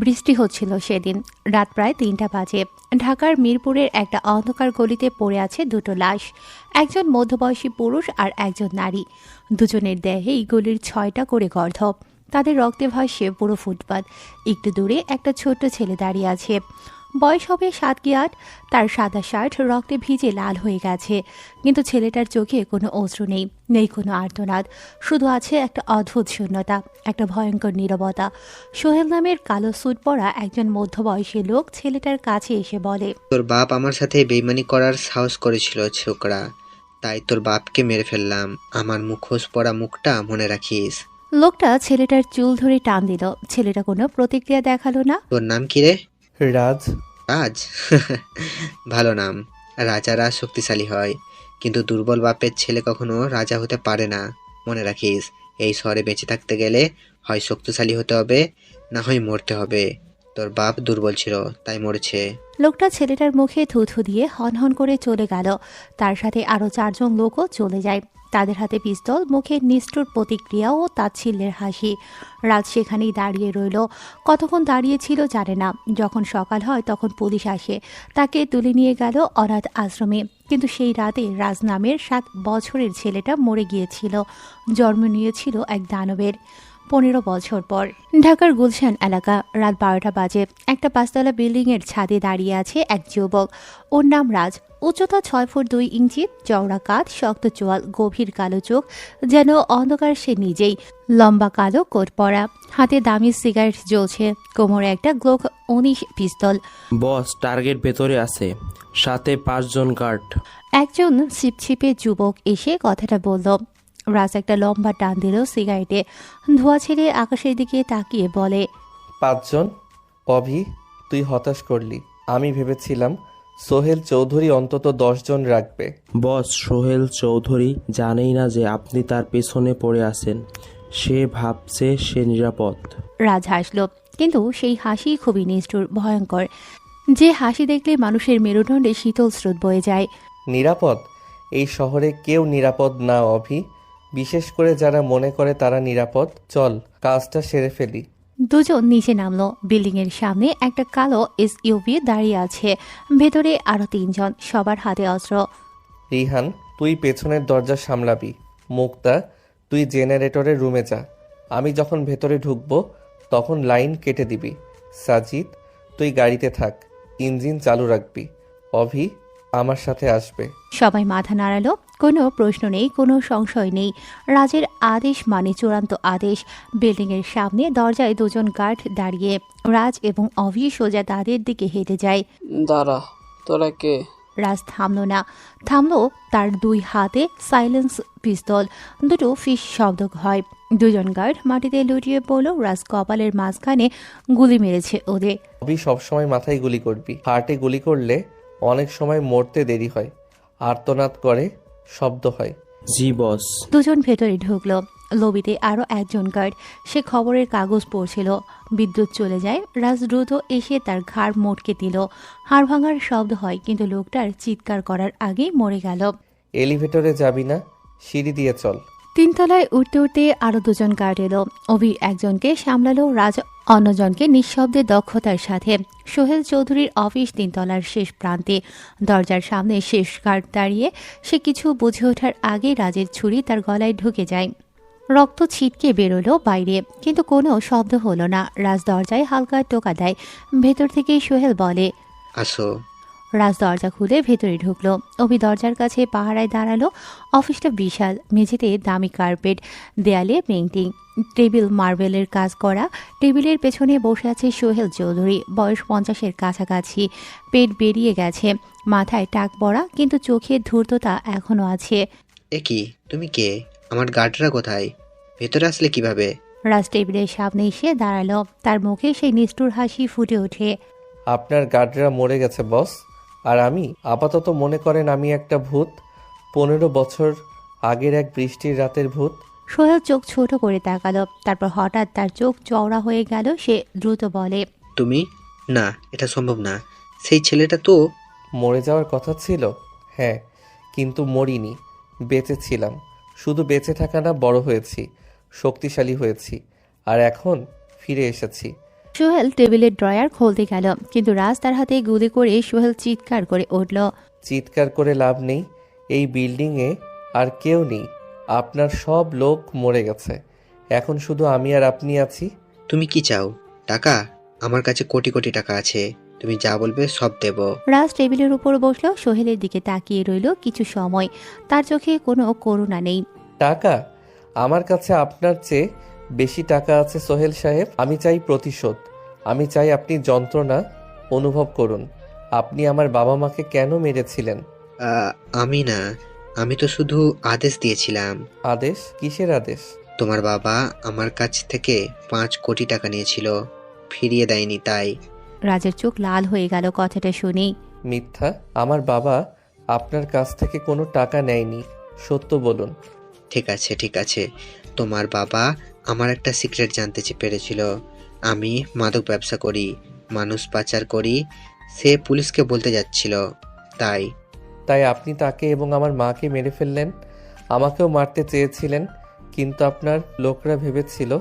বৃষ্টি হচ্ছিল সেদিন। রাত প্রায় ৩টা বাজে। ঢাকার মিরপুরের একটা অন্ধকার গলিতে পড়ে আছে দুটো লাশ, একজন মধ্যবয়সী পুরুষ আর একজন নারী। দুজনের দেহেই গলির ৬টা করে গর্ধ। তাদের রক্তে ভাসছে পুরো ফুটপাত। একটু দূরে একটা ছোট্ট ছেলে দাঁড়িয়ে আছে, বয়স হবে ৭ কি ৮। তার সাদা শার্ট রক্তে ভিজে লাল হয়ে গেছে, কিন্তু ছেলেটার চোখে কোনো অশ্রু নেই, নেই কোনো আর্তনাদ। শুধু আছে একটা অদ্ভুত শূন্যতা, একটা ভয়ঙ্কর নীরবতা। সোহেল নামের কালো স্যুট পরা একজন মধ্যবয়সী লোক ছেলেটার কাছে এসে বলে, তোর বাপ আমার সাথে বেইমানি করার সাহস করেছিল ছোকরা, তাই তোর বাপকে মেরে ফেললাম। আমার মুখোশ পরা মুখটা মনে রাখিস। লোকটা ছেলেটার চুল ধরে টান দিল। ছেলেটা কোনো প্রতিক্রিয়া দেখালো না। তোর নাম কি রে? রাজ। রাজ? ভালো নাম। রাজারা শক্তিশালী হয়, কিন্তু দুর্বল বাপের ছেলে কখনো রাজা হতে পারে না। মনে রাখিস, এই শহরে বেঁচে থাকতে গেলে হয় শক্তিশালী হতে হবে, না হয় মরতে হবে। তোর বাপ দুর্বল ছিল, তাই মরেছে। লোকটা ছেলেটার মুখে থুথু দিয়ে হনহন করে চলে গেল। তার সাথে আরো ৪জন লোকও চলে যায়। তাদের হাতে পিস্তল, মুখে নিষ্ঠুর প্রতিক্রিয়া ও তাচ্ছিল্যের হাসি। রাত সেখানেই দাঁড়িয়ে রইল। কতক্ষণ দাঁড়িয়ে ছিল জানে না। যখন সকাল হয় তখন পুলিশ আসে, তাকে তুলে নিয়ে গেল অনাথ আশ্রমে। কিন্তু সেই রাতে রাজ নামের ৭ বছরের ছেলেটা মরে গিয়েছিল। জন্ম নিয়েছিল এক দানবের। ১৫ বছর পর ঢাকার গুলশান এলাকা। রাত ১২টা বাজে। একটা ৫তলা বিল্ডিংয়ের ছাদে দাঁড়িয়ে আছে এক যুবক। ওর নাম রাজ। উচ্চতা ৬ ফুট ২ ইঞ্চি, চওড়া কাঁধ, শক্ত চোয়াল, গভীর কালো চোখ, যেন অন্ধকার সে নিজেই। লম্বা কালো কোট পরা, হাতে দামি সিগারেট জ্বলছে, কোমরে একটা গ্লোক ১৯ পিস্তল। বস, টার্গেট ভেতরে আছে, সাথে ৫ জন গার্ড। একজন ছিপছিপে যুবক এসে কথাটা বলল। রাজ একটা লম্বা টান দিল সিগারেটে, ধোঁয়া ছেড়ে আকাশের দিকে তাকিয়ে বলে, ৫ জন? অভি, তুই হতাশ করলি। আমি ভেবেছিলাম সোহেল চৌধুরী অন্তত ১০ জন রাখবে। বস, সোহেল চৌধুরী জানেই না যে আপনি তার পেছনে পড়ে আছেন। সে ভাবছে সে নিরাপদ। রাজ হাসল, কিন্তু সেই হাসি খুবই নিষ্ঠুর, ভয়ঙ্কর। যে হাসি দেখলে মানুষের মেরুদণ্ডে শীতল স্রোত বয়ে যায়। নিরাপদ? এই শহরে কেউ নিরাপদ না অভি, বিশেষ করে যারা মনে করে তারা নিরাপদ। চল কাজটা সেরে ফেলি। দুজন নিচে নামলো। বিল্ডিংয়ের সামনে একটা কালো এসইউভি দাঁড়িয়ে আছে, ভেতরে আরো ৩জন, সবার হাতে অস্ত্র। রিহান, তুই পেছনের দরজা সামলাবি। মুক্তা, তুই জেনারেটরের রুমে যা। আমি যখন ভেতরে ঢুকবো তখন লাইন কেটে দিবি। সাজিদ, তুই গাড়িতে থাক, ইঞ্জিন চালু রাখবি। অভি আমার সাথে আসবে। সবাই মাথা নাড়ালো। কোনো প্রশ্ন নেই, কোনো সংশয় নেই। রাজের আদেশ মানে চূড়ান্ত আদেশ। বিল্ডিংয়ের সামনে দরজায় দুজন গার্ড দাঁড়িয়ে। রাজ এবং অভি সোজা তাদের দিকে হেঁটে যায়। দাঁড়া, তোরা কে? রাজ থামলো না। থামলো তার ২ হাতে সাইলেন্স পিস্তল। দুটো ফিস শব্দ হয়। ২জন গার্ড মাটিতে লুটিয়ে পড়ল। রাজ কপালের মাঝখানে গুলি মেরেছে ওদের। অভি সবসময় মাথায় গুলি করবি। হার্টে গুলি করলে অনেক সময় মরতে দেরি হয়, আর্তনাদ করে, শব্দ হয়। জি বস। ২জন ভেতরে ঢুকলো। লবিতে আরও একজন গার্ড, সে খবরের কাগজ পড়ছিল। বিদ্যুৎ চলে যায়। রাজ দ্রুত এসে তার ঘাড় মোটকে দিল। হাড় ভাঙার শব্দ হয়, কিন্তু লোকটার চিৎকার করার আগেই মরে গেল। এলিভেটরে যাবি না, সিঁড়ি দিয়ে চল। ৩ তলায় উঠতে উঠতে আরো ২জন গার্ড এলো। অভি একজনকে সামলালো, রাজ অন্যজনকে নিঃশব্দে দক্ষতার সাথে। সোহেল চৌধুরীর অফিস ৩ তলার শেষ প্রান্তে। দরজার সামনে শেষ গার্ড দাঁড়িয়ে। সে কিছু বুঝে ওঠার আগে রাজের ছুরি তার গলায় ঢুকে যায়। রক্ত ছিটকে বেরোলো বাইরে, কিন্তু কোনো শব্দ হলো না। রাজ দরজায় হালকা টোকা দেয়। ভেতর থেকে সোহেল বলে, আসো। রাজ দরজা খুলে ভেতরে ঢুকলো। অভি দরজার কাছে পাহারায় দাঁড়ালো। অফিসটা বিশাল, মেঝেতে দামি কার্পেট, দেয়ালে পেইন্টিং, টেবিল মার্বেলের কাজ করা। টেবিলের পেছনে বসে আছে সোহেল চৌধুরী, বয়স 50-এর কাছাকাছি। পেট বেরিয়ে গেছে, মাথায় টাক পড়া, কিন্তু চোখে ধূর্ততা এখনো আছে। এ কি, তুমি কে? আমার গার্ডরা কোথায়? ভেতরে আসলে কিভাবে? রাজ টেবিলের সামনে এসে দাঁড়ালো। তার মুখে সেই নিষ্ঠুর হাসি ফুটে ওঠে। আপনার গার্ডরা মরে গেছে বস, আর আমি আপাতত মনে করেন আমি একটা ভূত, 15 বছর আগের এক বৃষ্টির রাতের ভূত। সোহেল চোখ ছোট করে তাকালো, তারপর হঠাৎ তার চোখ চওড়া হয়ে গেল। সে দ্রুত বলে, তুমি? না, এটা সম্ভব না। সেই ছেলেটা তো। মরে যাওয়ার কথা ছিল, হ্যাঁ, কিন্তু মরিনি, বেঁচে ছিলাম। শুধু বেঁচে থাকা না, বড় হয়েছি, শক্তিশালী হয়েছি, আর এখন ফিরে এসেছি। সোহেল টেবিলের ড্রয়ার খুলতে গেল, কিন্তু রাজ তার হাতে গুলি করে সোহেল চিৎকার করে উঠল। চিৎকার করে লাভ নেই, এই বিল্ডিংয়ে আর কেউ নেই। আপনার সব লোক মরে গেছে, এখন শুধু আমি আর আপনি আছি। তুমি কি চাও? টাকা? আমার কাছে কোটি কোটি টাকা আছে, তুমি যা বলবে সব দেব। রাজ টেবিলের উপর বসলো, সোহেলের দিকে তাকিয়ে রইল কিছু সময়। তার চোখে কোনো করুণা নেই। টাকা? আমার কাছে আপনার চেয়ে বেশি টাকা আছে সোহেল সাহেব। আমি চাই প্রতিশোধ। আমি চাই আপনি যন্ত্রণা অনুভব করুন। আপনি আমার বাবা মাকে কেন মেরেছিলেন? আমি না, আমি তো শুধু আদেশ দিয়েছিলাম। আদেশ? কিসের আদেশ? তোমার বাবা আমার কাছ থেকে 5 কোটি টাকা নিয়েছিল, ফিরিয়ে দেয়নি তাই। রাজের চোখ লাল হয়ে গেল কথাটা শুনেই। মিথ্যা। আমার বাবা আপনার কাছ থেকে কোনো টাকা নেয়নি, সত্য বলুন। ঠিক আছে ঠিক আছে, তোমার বাবা আমার একটা সিক্রেট জানতে পেরেছিল। আমি মাদক ব্যবসা করি, মানুষ পাচার করি, সে পুলিশকে বলতে যাচ্ছিল তাই। তাই আপনি তাকে এবং আমার মাকে মেরে ফেললেন। আমাকেও মারতে চেয়েছিলেন, কিন্তু আপনার লোকরা ভেবেছিল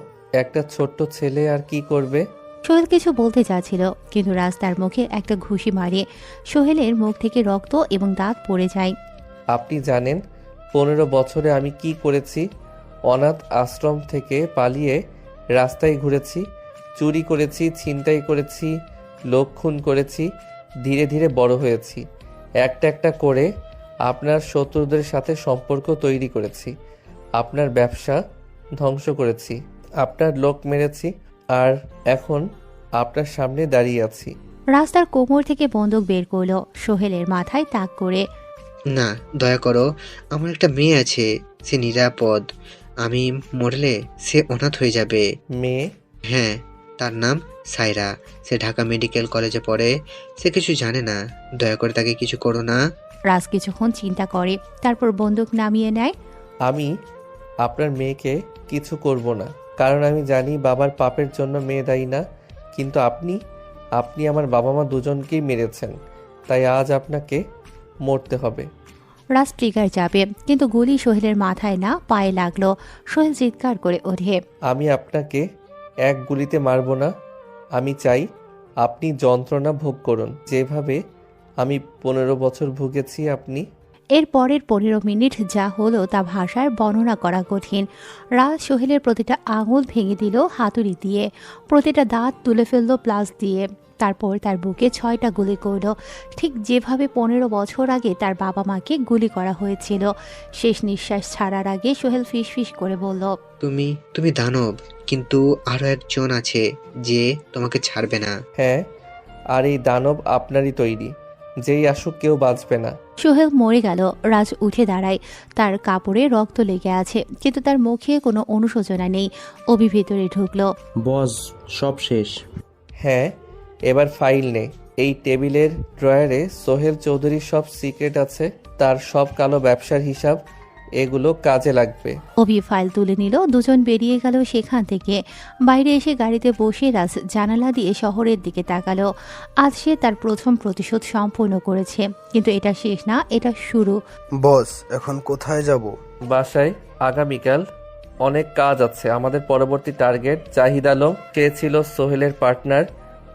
একটা ছোট্ট ছেলে আর কি করবে। সোহেল কিছু বলতে চাচ্ছিল, কিন্তু রাজ তার মুখে একটা ঘুষি মারে। সোহেলের মুখ থেকে রক্ত এবং দাঁত পড়ে যায়। আপনি জানেন 15 বছরে আমি কি করেছি? অনাথ আশ্রম থেকে পালিয়ে রাস্তায় ঘুরেছি, চুরি করেছি, ছিনতাই করেছি, লোক খুন করেছি, ধীরে ধীরে বড় হয়েছি। একটা একটা করে আপনার শত্রুদের সাথে সম্পর্ক তৈরি করেছি, আপনার ব্যবসা ধ্বংস করেছি, আপনার লোক মেরেছি, আর এখন আপনার সামনে দাঁড়িয়ে আছি। রাজ তার কোমর থেকে বন্দুক বের করলো, সোহেলের মাথায় তাক করে। না, দয়া করো, আমার একটা মেয়ে আছে, সে নিরাপদ। আমি মরলে সে অনাথ হয়ে যাবে। মেয়ে? হ্যাঁ, তার নাম সায়রা। সে ঢাকা মেডিকেল কলেজে পড়ে। সে কিছু জানে না, দয়া করে তাকে কিছু করো না। রাজ কিছুক্ষণ চিন্তা করে, তারপর বন্দুক নামিয়ে নেয়। আমি আপনার মেয়েকে কিছু করব না, কারণ আমি জানি বাবার পাপের জন্য মেয়ে দায়ী না। কিন্তু আপনি আমার বাবা মা দুজনকেই মেরেছেন, তাই আজ আপনাকে মরতে হবে। রাজ ট্রিগার যাবে, কিন্তু গুলি সোহেলের মাথায় না পায়ে লাগলো। সোহেল চিৎকার করে ওঠে। আমি আপনাকে এক গুলিতে মারব না। আমি চাই আপনি যন্ত্রণা ভোগ করুন, যেভাবে আমি 15 বছর ভুগেছি। আপনি এর পরের 15 মিনিট যা হলো তা ভাষায় বর্ণনা করা কঠিন। রাজ সোহেলের প্রতিটা আঙুল ভেঙে দিল হাতুড়ি দিয়ে, প্রতিটা দাঁত তুলে ফেললো প্লাস দিয়ে। তারপর তার বুকে 6টা গুলি করল, ঠিক যেভাবে 15 বছর আগে তার বাবা মাকে গুলি করা হয়েছিল। শেষ নিঃশ্বাস ছাড়ার আগে সোহেল ফিসফিস করে বলল, তুমি দানব, কিন্তু আরো একজন আছে যে তোমাকে ছাড়বে না। হ্যাঁ, আর এই দানব আপনারই তৈরি, যেই আসুক কেউ বাঁচবে না। সোহেল মরে গেল। রাজ উঠে দাঁড়ায়, তার কাপড়ে রক্ত লেগে আছে, কিন্তু তার মুখে কোনো অনুশোচনা নেই। অভি ভেতরে ঢুকলো। বস, সব শেষ। হ্যাঁ, এবার ফাইল নে। এই টেবিলের ড্রয়ারে সোহেল চৌধুরীর সব সিক্রেট আছে, তার সব কালো ব্যবসার হিসাব। এগুলো কাজে লাগবে। অভি ফাইল তুলে নিল। দুজন বেরিয়ে গেল সেখান থেকে। বাইরে এসে গাড়িতে বসে রাজ জানালা দিয়ে শহরের দিকে তাকালো। আজ সে তার প্রথম প্রতিশোধ সম্পূর্ণ করেছে, কিন্তু এটা শেষ না, এটা শুরু। বস, এখন কোথায় যাব? বাসায়। আগামীকাল অনেক কাজ আছে। আমাদের পরবর্তী টার্গেট জাহিদ আলম, সে ছিল সোহেলের পার্টনার,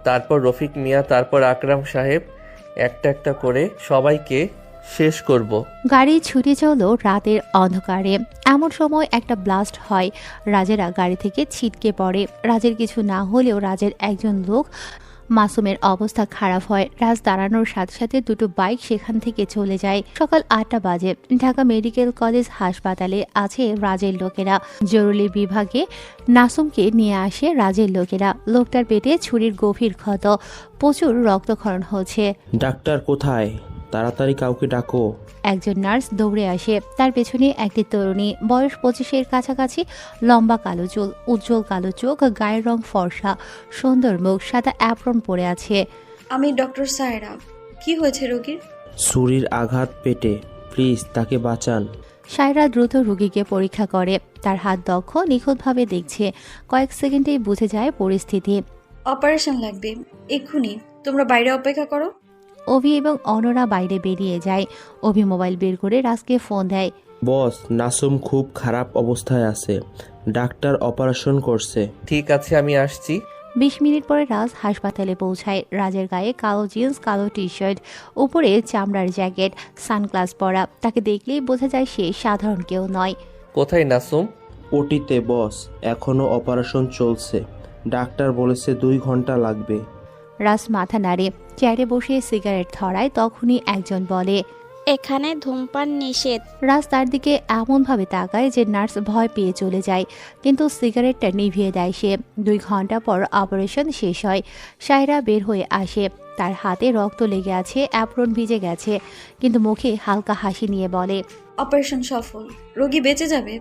তারপর রফিক মিয়া, তারপর আকরাম সাহেব। একটা একটা করে সবাইকে শেষ করব। গাড়ি ছুটে চলল রাতের অন্ধকারে। এমন সময় একটা ব্লাস্ট হয়। রাজেরা গাড়ি থেকে ছিটকে পড়ে। রাজের কিছু না হলেও রাজের একজন লোক মাসুমের অবস্থা খারাপ হয়। রাজ দাঁড়ানোর সাথে সাথে দুটো বাইক সেখান থেকে চলে যায়। সকাল 8টা বাজে। ঢাকা মেডিকেল কলেজ হাসপাতালে আছে রাজের লোকেরা। জরুরি বিভাগে নাসুমকে নিয়ে আসে রাজের লোকেরা। লোকটার পেটে ছুরির গভীর ক্ষত, প্রচুর রক্তক্ষরণ হচ্ছে। ডাক্তার কোথায়? তাড়াতাড়ি কাউকে ডাকো। একজন নার্স দৌড়ে আসে। তার পেছনে একটি তরুণী, বয়স 25-এর কাছাকাছি, লম্বা কালো চুল, উজ্জ্বল কালো চোখ, গায়ের রং ফর্সা, সুন্দর মুখ, সাদা অ্যাপ্রন পরে আছে। আমি ডক্টর সায়রা। কি হয়েছে রোগীর? ছুরির আঘাত পেটে, প্লিজ তাকে বাঁচান। সায়রা দ্রুত রোগীকে পরীক্ষা করে। তার হাত দক্ষ, নিখুঁতভাবে দেখছে। কয়েক সেকেন্ডেই বুঝে যায় পরিস্থিতি। অপারেশন লাগবে এক্ষুনি, তোমরা বাইরে অপেক্ষা করো। অভি এবং অনরা বাইরে বেরিয়ে যায়। অভি মোবাইল বের করে রাজকে ফোন দেয়। বস, নাসুম খুব খারাপ অবস্থায় আছে, ডাক্তার অপারেশন করছে। ঠিক আছে, আমি আসছি। 20 মিনিট পরে রাজ হাসপাতালে পৌঁছায়। রাজের গায়ে কালো জিন্স, কালো টি শার্ট, উপরে চামড়ার জ্যাকেট, সানগ্লাস পরা। তাকে দেখলেই বোঝা যায় সে সাধারণ কেউ নয়। কোথায় নাসুম? ওটিতে বস, এখনো অপারেশন চলছে। ডাক্তার বলেছে 2 ঘন্টা লাগবে। রাজ মাথা নাড়ে, চেয়ারে বসে সিগারেট ধরায়। তখনই একজন বলে, এখানে ধূমপান নিষেধ। রাজ তার দিকে এমনভাবে তাকায় যে নার্স ভয় পেয়ে চলে যায়, কিন্তু সিগারেটটা নিভিয়ে দেয় সে। 2 ঘন্টা পর অপারেশন শেষ হয়। সায়রা বের হয়ে আসে। তার হাতে রক্ত লেগে আছে, অ্যাপ্রন ভিজে গেছে, কিন্তু মুখে হালকা হাসি নিয়ে বলে, অপারেশন সফল, রোগী বেঁচে যাবে,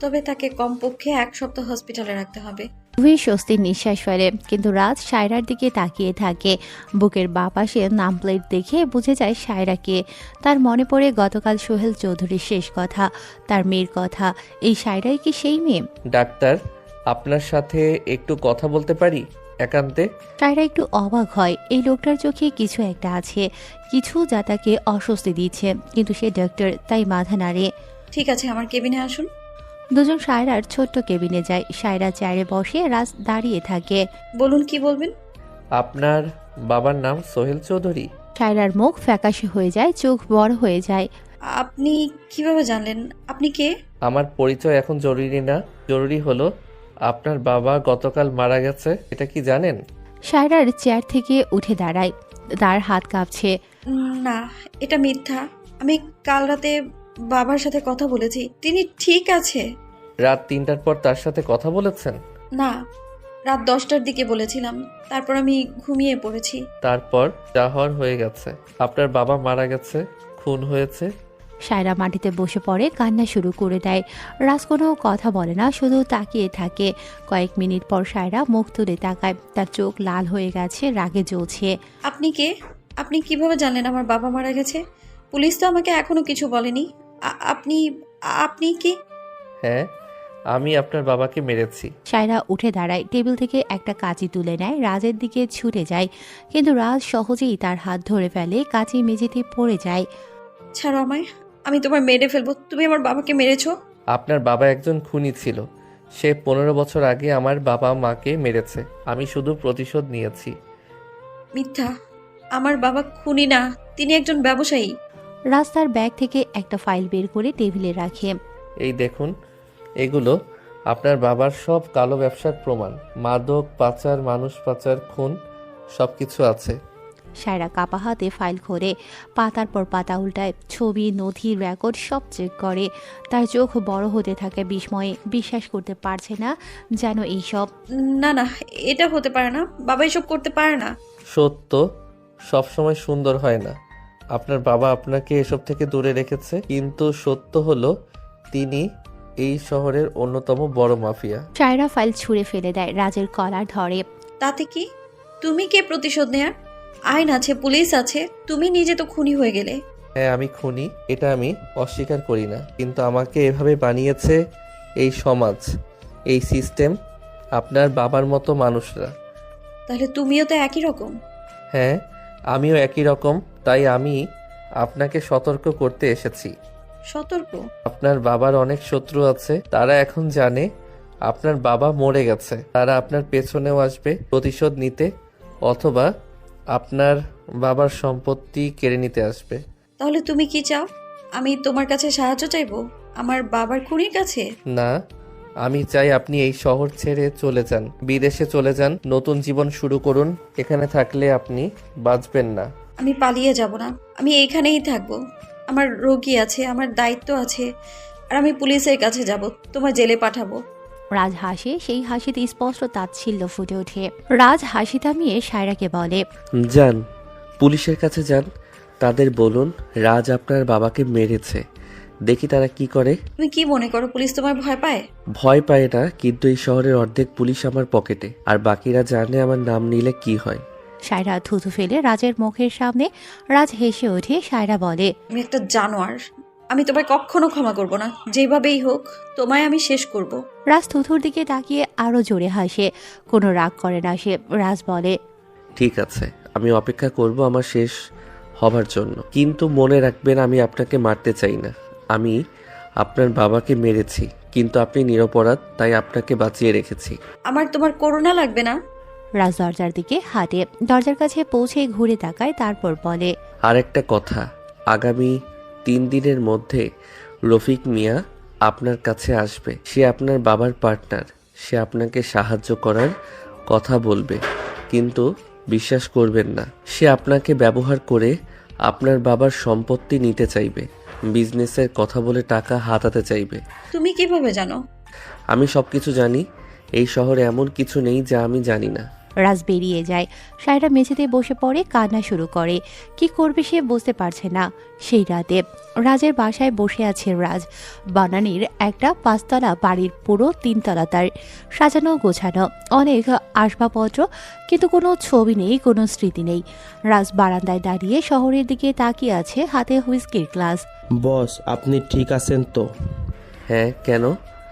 তবে তাকে কমপক্ষে 1 সপ্তাহ হসপিটালে রাখতে হবে। খুবই স্বস্তির নিঃশ্বাস ফেলে। কিন্তু রাজ সায়রার দিকে তাকিয়ে থাকে। বুকের বাঁ পাশে নাম প্লেট দেখে বুঝে যায় সায়রাকে। তার মনে পড়ে গতকাল সোহেল চৌধুরীর শেষ কথা, তার মেয়ের কথা। এই সায়রাই কি সেই মেয়ে? ডাক্তার, আপনার সাথে একটু কথা বলতে পারি একান্তে? সায়রা একটু অবাক হয়। এই লোকটার চোখে কিছু একটা আছে, কিছু যা তাকে অস্বস্তি দিচ্ছে, কিন্তু সে ডক্টর, তাই মাথা নাড়ে। ঠিক আছে, আমার কেবিনে আসুন। দুজন সায়রার ছোট্ট কেবিনে যায়। সায়রা চেয়ারে বসে, রাজ দাঁড়িয়ে থাকে। বলুন, কি বলবেন? আপনার বাবার নাম সোহেল চৌধুরী? সায়রার মুখ ফ্যাকাশে হয়ে যায়, চোখ বড় হয়ে যায়। আপনি কিভাবে জানলেন? আপনি কে? আমার পরিচয় এখন জরুরি না, জরুরি হলো আপনার বাবা গতকাল মারা গেছে, এটা কি জানেন? সায়রার চেয়ার থেকে উঠে দাঁড়ায়, তার হাত কাঁপছে। না, এটা মিথ্যা। আমি কাল রাতে বাবার সাথে কথা বলেছি, তিনি ঠিক আছে। রাত 3টার পর তার সাথে কথা বলেছেন? না, রাত 10টার দিকে বলেছিলাম, তারপর আমি ঘুমিয়ে পড়েছি। তারপর যা হওয়ার হয়ে গেছে। আপনার বাবা মারা গেছে, খুন হয়েছে। সায়রা মাটিতে বসে পড়ে, কান্না শুরু করে দেয়। রাজ কোনো কথা বলে না, শুধু তাকিয়ে থাকে। কয়েক মিনিট পর সায়রা মুখ তুলে তাকায়, তার চোখ লাল হয়ে গেছে, রাগে জ্বলছে। আপনি কে? আপনি কিভাবে জানলেন আমার বাবা মারা গেছে? পুলিশ তো আমাকে এখনো কিছু বলেনি। আপনি আপনি কি? হ্যাঁ, আমি আপনার বাবাকে মেরেছি। সায়রা উঠে দাঁড়ায়, টেবিল থেকে একটা কাঁচি তুলে নেয়, রাজের দিকে ছুটে যায়, কিন্তু রাজ সহজেই তার হাত ধরে ফেলে। কাঁচি মেঝেতে পড়ে যায়। ছাড়ো আমায়, আমি তোমার মেরে ফেলবো। তুমি আমার বাবাকে মেরেছো। আপনার বাবা একজন খুনি ছিল। সে 15 বছর আগে আমার বাবা মাকে মেরেছে। আমি শুধু প্রতিশোধ নিয়েছি। মিথ্যা, আমার বাবা খুনি না, তিনি একজন ব্যবসায়ী। রাজ তার ব্যাগ থেকে একটা ফাইল বের করে টেবিলে রাখে। এই দেখুন, এগুলো আপনার বাবার সব কালো ব্যবসার প্রমাণ। মাদক পাচার, মানুষ পাচার, খুন, সব কিছু আছে। সায়রা কাপা হাতে ফাইল খোলে, পাতার পর পাতা উল্টায়, ছবি, নথি, রেকর্ড সব চেক করে। তার চোখ বড় হতে থাকে বিস্ময়ে, বিশ্বাস করতে পারছে না যেন এইসব। না না, এটা হতে পারে না, বাবা এসব করতে পারে না। সত্য সবসময় সুন্দর হয় না। আপনার বাবা আপনাকে এসব থেকে দূরে রেখেছে, কিন্তু সত্য হলো তিনি এই শহরের অন্যতম বড় মাফিয়া। সায়রা ফাইল ছুঁড়ে ফেলে দেয়, রাজের কলার ধরে। তাতে কি? তুমি কে প্রতিশোধ নেয়ার? আইন আছে, পুলিশ আছে, তুমি নিজে তো খুনি হয়ে গেলে। হ্যাঁ, আমি খুনি, এটা আমি অস্বীকার করি না, কিন্তু আমাকে এভাবে বানিয়েছে এই সমাজ, এই সিস্টেম, আপনার বাবার মতো মানুষরা। তাহলে তুমিও তো একই রকম। হ্যাঁ, আমিও একই রকম, তাই আমি আপনাকে সতর্ক করতে এসেছি। সতর্ক? আপনার বাবার অনেক শত্রু আছে, তারা এখন জানে আপনার বাবা মরে গেছে। তারা আপনার পেছনেও আসবে প্রতিশোধ নিতে, অথবা আপনার বাবার সম্পত্তি কেড়ে নিতে আসবে। তাহলে তুমি কি চাও? আমি তোমার কাছে সাহায্য চাইবো আমার বাবার খুনির কাছে? না, আমি চাই আপনি এই শহর ছেড়ে চলে যান, বিদেশে চলে যান, নতুন জীবন শুরু করুন। এখানে থাকলে আপনি বাঁচবেন না। আমি পালিয়ে যাব না, আমি এইখানেই থাকবো। আমার রোগী আছে, আমার দায়িত্ব আছে, আর আমি পুলিশের কাছে যাব, তোমার জেলে পাঠাবো। রাজ হাসে, সেই হাসিতে স্পষ্ট তাচ্ছিল্য ফুটে ওঠে। রাজ হাসি থামিয়ে সায়রাকে বলে, যান, পুলিশের কাছে যান, তাদের বলুন রাজ আপনার বাবাকে মেরেছে, দেখি তারা কি করে। তুমি কি মনে করো পুলিশ তোমার ভয় পায়? ভয় পায় না, কিন্তু এই শহরের অর্ধেক পুলিশ আমার পকেটে, আর বাকিরা জানে আমার নাম নিলে কি হয়। সায়রা থুথু ফেলে রাজের মুখের সামনে। রাজ হেসে ওঠে। সায়রা বলে, তুমি একটা জানোয়ার, আমি তোমায় কখনো ক্ষমা করব না, যেভাবেই হোক তোমায় আমি শেষ করব। রাজ থুথুর দিকে তাকিয়ে আরো জোরে হাসে, কোনো রাগ করে না সে। রাজ বলে, ঠিক আছে, আমি অপেক্ষা করব আমার শেষ হবার জন্য, কিন্তু মনে রাখবেন আমি আপনাকে মারতে চাই না। আমি আপনার বাবাকে মেরেছি, কিন্তু আপনি নিরপরাধ, তাই আপনাকে বাঁচিয়ে রেখেছি। আমার তোমার করুণা লাগবে না? রাজ দরজার দিকে হাঁটে, দরজার কাছে পৌঁছে ঘুরে তাকায়, তারপর বলে, আর একটা কথা, আগামী 3 দিনের মধ্যে রফিক মিয়া আপনার কাছে আসবে। সে আপনার বাবার পার্টনার। সে আপনাকে সাহায্য করার কথা বলবে, কিন্তু বিশ্বাস করবেন না। সে আপনাকে ব্যবহার করে আপনার বাবার সম্পত্তি নিতে চাইবে, বিজনেসের কথা বলে টাকা হাতাতে চাইবে। তুমি কিভাবে জানো? আমি সবকিছু জানি। এই শহরে এমন কিছু নেই যা আমি জানি না। রাজ বেরিয়ে যায়। সায়রা মেঝেতে বসে পড়ে কান্না শুরু করে। কি করবে সে বুঝতে পারছে না। সেই রাতে রাজের বাসায় বসে আছে রাজ। বানানির একটা 5 তলা বাড়ির পুরো 3 তলা তার, সাজানো গোছানো, অনেক আসবাবপত্র, কিন্তু কোনো ছবি নেই, কোনো স্মৃতি নেই। রাজ বারান্দায় দাঁড়িয়ে শহরের দিকে তাকিয়ে আছে, হাতে হুইস্কির গ্লাস। বস, আপনি ঠিক আছেন তো? হ্যাঁ, কেন?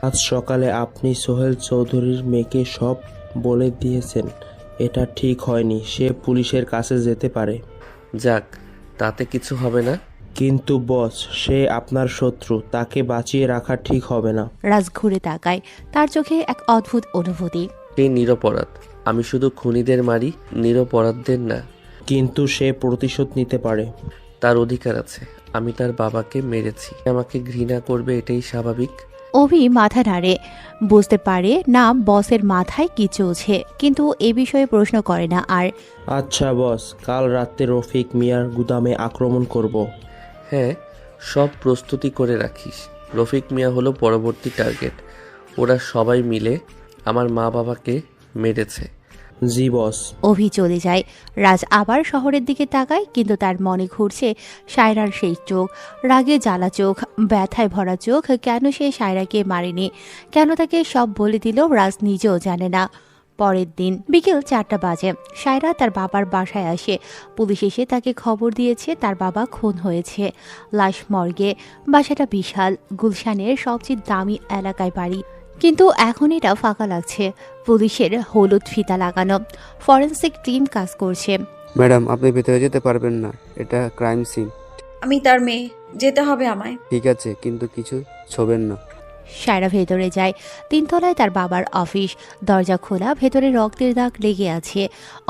আজ সকালে আপনি সোহেল চৌধুরীর মেয়েকে সব বলে দিয়েছেন। এটা ঠিক হয়নি। সে পুলিশের কাছে যেতে পারে। যাক, তাতে কিছু হবে না। কিন্তু বস, সে আপনার শত্রু। তাকে বাঁচিয়ে রাখা ঠিক হবে না। রাজ ঘুরে তাকায়, তার চোখে এক অদ্ভুত অনুভূতি। সে নিরপরাধ। আমি শুধু খুনিদের মারি, নিরপরাধদের না। কিন্তু সে প্রতিশোধ নিতে পারে। তার অধিকার আছে। আমি তার বাবাকে মেরেছি। আমাকে ঘৃণা করবে, এটাই স্বাভাবিক। অভি মাথা নাড়ে, বুঝতে পারে না বসের মাথায় কি চলছে, কিন্তু এ বিষয়ে প্রশ্ন করে না আর। আচ্ছা বস, কাল রাতে রফিক মিয়ার গুদামে আক্রমণ করব। হ্যাঁ, সব প্রস্তুতি করে রাখিস। রফিক মিয়া হলো পরবর্তী টার্গেট। ওরা সবাই মিলে আমার মা বাবাকে মেরেছে। জি বস। অভি চলে যায়। রাজ আবার শহরের দিকে তাকায়, কিন্তু তার মনে ঘুরছে সায়রার সেই চোখ, রাগে জ্বালা চোখ, ব্যথায় ভরা চোখ। কেন সে সায়রাকে মারেনি, কেন তাকে সব বলে দিল, রাজ নিজেও জানে না। পরের দিন বিকেল 4টা বাজে। সায়রা তার বাবার বাসায় আসে। পুলিশ এসে তাকে খবর দিয়েছে তার বাবা খুন হয়েছে। লাশ মর্গে। বাসাটা বিশাল, গুলশানের সবচেয়ে দামি এলাকায় বাড়ি, কিন্তু এখন এটা ফাঁকা লাগছে। পুলিশের হলুদ ফিতা লাগানো, ফরেনসিক টিম কাজ করছে। ম্যাডাম, আপনি ভেতরে যেতে পারবেন না। এটা ক্রাইম সিন। আমি তার মেয়ে, যেতে হবে আমায়। ঠিক আছে, কিন্তু কিছু ছোবেন না। সায়রা ভেতরে যায়। 3 তলায় তার বাবার অফিস। দরজা খোলা, ভেতরে রক্তের দাগ লেগে আছে,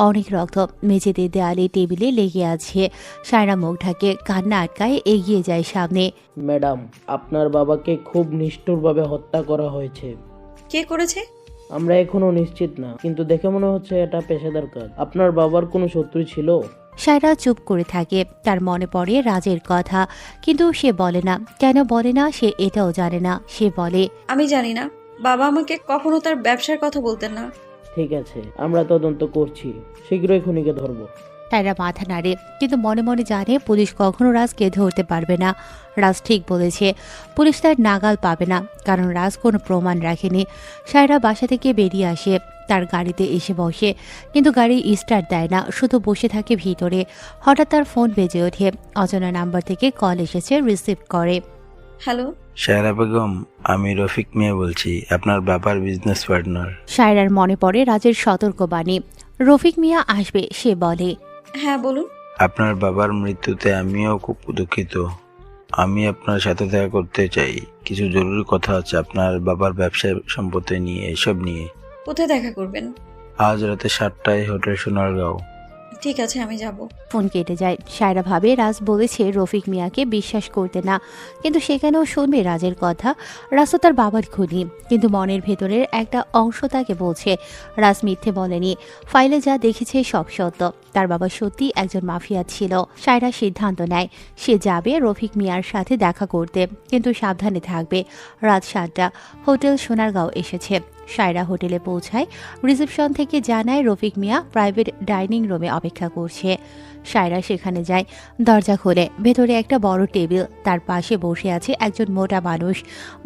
অনেক রক্ত। মেঝেতে, দেয়ালে, টেবিলে লেগে আছে। সায়রা মুখ ঢাকে, কান্না আটকায়, এগিয়ে যায় সামনে। ম্যাডাম, আপনার বাবাকে খুব নিষ্ঠুরভাবে হত্যা করা হয়েছে। কে করেছে? আমরা এখনো নিশ্চিত না, কিন্তু দেখে মনে হচ্ছে এটা পেশাদার কাজ। আপনার বাবার কোনো শত্রু ছিল? সায়রা চুপ করে থাকে। তার মনে পড়ে রাজের কথা, কিন্তু সে বলে না। কেন বলে না সে এটাও জানে না। সে বলে, আমি জানি না। বাবা আমাকে কখনো তার ব্যবসার কথা বলতেন না। ঠিক আছে, আমরা তদন্ত করছি, শীঘ্রই খুনিকে ধরবো। সায়রা মাথা নাড়ে, কিন্তু মনে মনে জানে পুলিশ কখনো রাজকে ধরতে পারবে না। রাজ ঠিক বলেছে, পুলিশ তার নাগাল পাবে না, কারণ রাজ কোনো প্রমাণ রাখেনি। সায়রা বাসা থেকে বেরিয়ে আসে, তার গাড়িতে এসে বসে, কিন্তু গাড়ি স্টার্ট দেয় না, শুধু বসে থাকে ভিতরে। হঠাৎ তার ফোন বেজে ওঠে। অজানা নাম্বার থেকে কল এসেছে, রিসিভ করে। হ্যালো, সায়রা বেগম, আমি রফিক মিয়া বলছি, আপনার বাবার বিজনেস পার্টনার। সায়রার মনে পড়ে রাজের সতর্কবাণী। রফিক মিয়া আসবে, সে বলে, হ্যাঁ বলুন। আপনার বাবার মৃত্যুতে আমিও খুব দুঃখিত। আমি আপনার সাথে দেখা করতে চাই। কিছু জরুরি কথা আছে আপনার বাবার ব্যবসা সম্পত্তি নিয়ে, এসব নিয়ে। কোথায় দেখা করবেন? আজ রাতে 7টায় হোটেল সোনারগাঁও। ঠিক আছে, আমি যাব। ফোন কেটে যায়। সায়রা ভাবে রাজ বলেছে রফিক মিয়াকে বিশ্বাস করতে না, কিন্তু সেখানেও শুনবে রাজের কথা। রাজ তো তার বাবার খুনি, কিন্তু মনের ভেতরের একটা অংশ তাকে বলছে রাজ মিথ্যে বলেনি। ফাইলে যা দেখেছে সব সত্য। তার বাবা সত্যি একজন মাফিয়া ছিল। সায়রা সিদ্ধান্ত নেয় সে যাবে রফিক মিয়ার সাথে দেখা করতে, কিন্তু সাবধানে থাকবে। রাত 7টা, হোটেল সোনারগাঁও এসেছে। সায়রা হোটেলে পৌঁছায়। রিসেপশন থেকে জানায় রফিক মিয়া প্রাইভেট ডাইনিং রুমে অপেক্ষা করছে। সায়রা সেখানে যায়। দরজা খোলে, ভেতরে একটা বড় টেবিল, তার পাশে বসে আছে একজন মোটা মানুষ,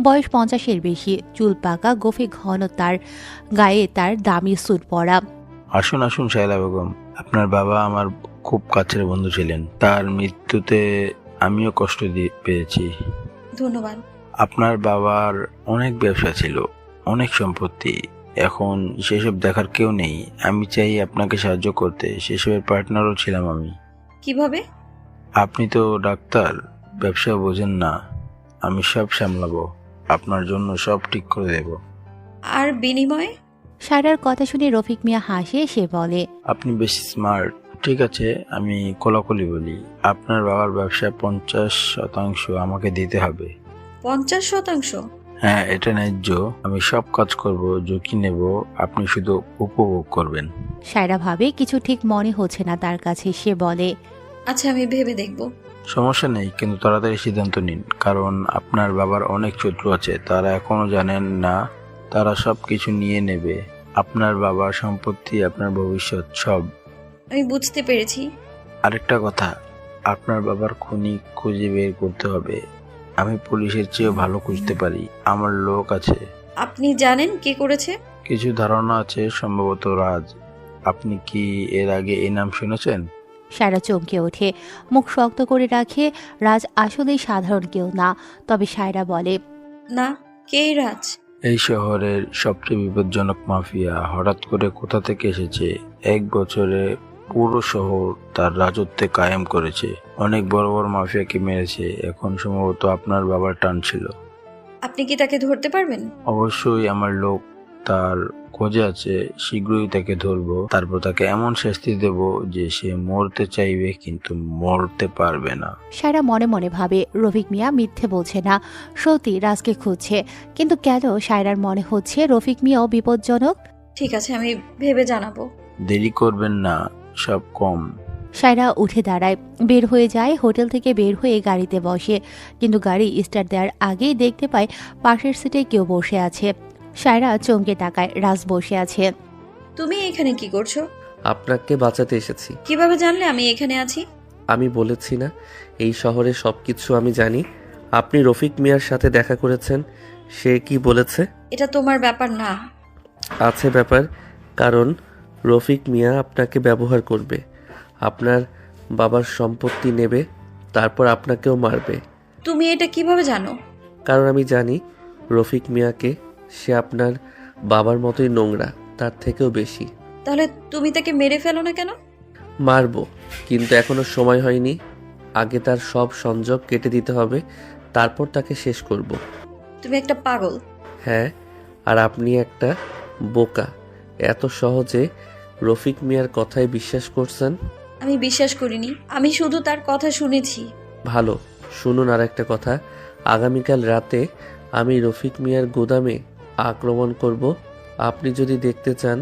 বয়স 50-এর বেশি, চুল পাকা, গোফে ঘন, তার গায়ে তার দামি স্যুট পরা। আসুন আসুন সায়রা বেগম, আপনার বাবা আমার খুব কাছের বন্ধু ছিলেন। তার মৃত্যুতে আমিও কষ্ট পেয়েছি। ধন্যবাদ। আপনার বাবার অনেক ব্যবসা ছিল, অনেক সম্পত্তি। এখন সেসব দেখার কেউ নেই। আমি চাই আপনাকে সাহায্য করতে। সেসবের পার্টনারও ছিলাম আমি। কিভাবে? আপনি তো ডাক্তার, ব্যবসা বোঝেন না। আমি সব সামলাবো, আপনার জন্য সব ঠিক করে দেব। আর বিনিময়ে? সায়রার কথা শুনে রফিক মিয়া হাসে, সে বলে, আপনি বেশি স্মার্ট। ঠিক আছে, আমি কোলাকুলি বলি, আপনার বাবার ব্যবসায় 50% আমাকে দিতে হবে। 50%? হ্যাঁ, এটা ন্যায্য। আমি সব কাজ করব, ঝুঁকি নেব, আপনি শুধু উপভোগ করবেন। সায়রা ভাবে কিছু ঠিক মনে হচ্ছে না তার কাছে, সে বলে, আচ্ছা, আমি ভেবে দেখব। সমস্যা নেই, কিন্তু তাড়াতাড়ি সিদ্ধান্ত নিন, কারণ আপনার বাবার অনেক শত্রু আছে, তারা এখনো জানেন না, তারা সব কিছু নিয়ে নেবে। আপনার বাবার সম্পত্তি, আপনার ভবিষ্যৎ, সব। আমি বুঝতে পেরেছি। আরেকটা কথা, আপনার বাবার খুনি খুঁজে বের করতে হবে। আমি পুলিশের চেয়েও ভালো খুঁজতে পারি, আমার লোক আছে। আপনি জানেন কে করেছে? কিছু ধারণা আছে, সম্ভবত রাজ। আপনি কি এর আগে এই নাম শুনেছেন? সায়রা চমকে ওঠে, মুখ শক্ত করে রাখে। রাজ আসলেই সাধারণ কেউ না। তবে সায়রা বলে, না, কে রাজ? এই শহরের সবচেয়ে বিপজ্জনক মাফিয়া। হঠাৎ করে কোথা থেকে এসেছে, 1 বছরে পুরো শহর তার রাজত্বে কায়েম করেছে, অনেক বড় বড় মাফিয়াকে মেরেছে। এখন সম্ভবত আপনার বাবার টান ছিল। আপনি কি তাকে ধরতে পারবেন? অবশ্যই, আমার লোক তার খোঁজে আছে, শীঘ্রই তাকে ধরবো, তারপর তাকে এমন শাস্তি দেব যে সে মরতে চাইবে কিন্তু মরতে পারবে না। সায়রা মনে মনে ভাবে রফিক মিয়া মিথ্যে বলছে না, সত্যি রাজকে খুঁজছে। কিন্তু কেন সায়রার মনে হচ্ছে রফিক মিয়াও বিপজ্জনক? ঠিক আছে, আমি ভেবে জানাবো। দেরি করবেন না, সব কম। সায়রা উঠে দাঁড়ায়, বের হয়ে যায়। হোটেল থেকে বের হয়ে গাড়িতে বসে, কিন্তু গাড়ি স্টার্ট দেওয়ার আগেই দেখতে পায় পাশের সিটে কেউ বসে আছে। সায়রা চমকে তাকায়, রাজ বসে আছে। তুমি এখানে কি করছো? আপনাকে বাঁচাতে এসেছি। কিভাবে জানলে আমি এখানে আছি? আমি বলেছি না, এই শহরে সবকিছু আমি জানি। আপনি রফিক মিয়ার সাথে দেখা করেছেন, সে কি বলেছে? এটা তোমার ব্যাপার না। আছে ব্যাপার, কারণ রফিক মিয়া আপনাকে ব্যবহার করবে, আপনার বাবার সম্পত্তি নেবে, তারপর আপনাকেও মারবে। তুমি এটা কিভাবে জানো? কারণ আমি জানি রফিক মিয়াকে, সে আপনার বাবার মতোই নোংরা, তার থেকেও বেশি। তাহলে তুমি তাকে মেরে ফেলো না কেন? মারবো, কিন্তু এখনো সময় হয়নি। আগে তার সব সংযোগ কেটে দিতে হবে, তারপর তাকে শেষ করব। তুমি একটা পাগল। হ্যাঁ, আর আপনি একটা বোকা। এত সহজে রফিক মিয়ার কথায় বিশ্বাস করছেন? আমি বিশ্বাস করিনি, আমি শুধু তার কথা শুনেছি। ভালো, শুনুন আর একটা কথা। আগামীকাল রাতে আমি রফিক মিয়ার গোদামে আক্রমণ করব। আপনি যদি দেখতে চান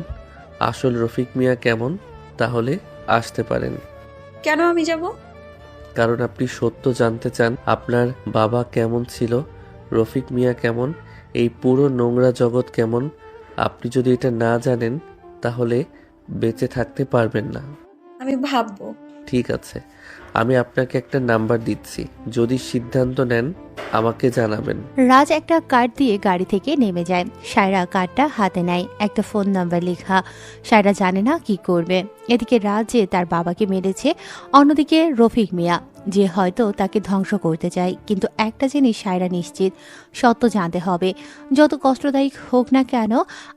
আসল রফিক মিয়া কেমন, তাহলে আসতে পারেন। কেন আমি যাব? কারণ আপনি সত্য জানতে চান, আপনার বাবা কেমন ছিল, রফিক মিয়া কেমন, এই পুরো নোংরা জগৎ কেমন। আপনি যদি এটা না জানেন তাহলে বেঁচে থাকতে পারবেন না। আমি ভাববো। ঠিক আছে, আমি আপনাকে একটা নাম্বার দিচ্ছি, যদি সিদ্ধান্ত নেন আমাকে জানাবেন। রাজ একটা কার্ড দিয়ে গাড়ি থেকে নেমে যায়। সায়রা কার্ডটা হাতে নেয়, একটা ফোন নাম্বার লেখা। সায়রা জানে না কি করবে। এদিকে রাজ যে তার বাবাকে মেরেছে, অন্যদিকে রফিক মিয়া যে হয়তো তাকে ধ্বংস করতে চায়। কিন্তু একটা জিনিস সায়রা নিশ্চিত, সত্য জানতে হবে, যত কষ্টদায়ক হোক না কেন।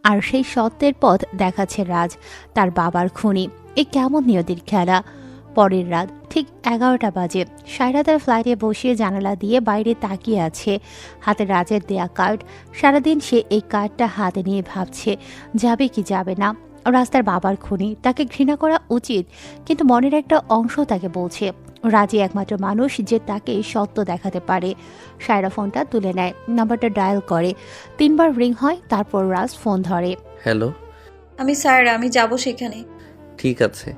আর সেই সত্যের পথ দেখাচ্ছে রাজ, তার বাবার খুনি। এ কেমন নিয়তির খেলা। পরের রাত ঠিক 11টা বাজে। সায়রা তার ফ্লাইটে বসিয়ে জানালা দিয়ে বাইরে তাকিয়ে আছে, হাতে রাজের দেয়া কার্ড। সারাদিন সে এই কার্ডটা হাতে নিয়ে ভাবছে যাবে কি যাবে না। রাস্তার বাবার খুনি, তাকে ঘৃণা করা উচিত, কিন্তু মনের একটা অংশ তাকে বলছে রাজি একমাত্র মানুষ যে তাকে সত্য দেখাতে পারে। সায়রা ফোনটা তুলে নেয়, নাম্বারটা ডায়াল করে। 3 বার রিং হয়, তারপর রাজ ফোন ধরে। হ্যালো। আমি সায়রা, আমি যাব সেখানে। ঠিক আছে,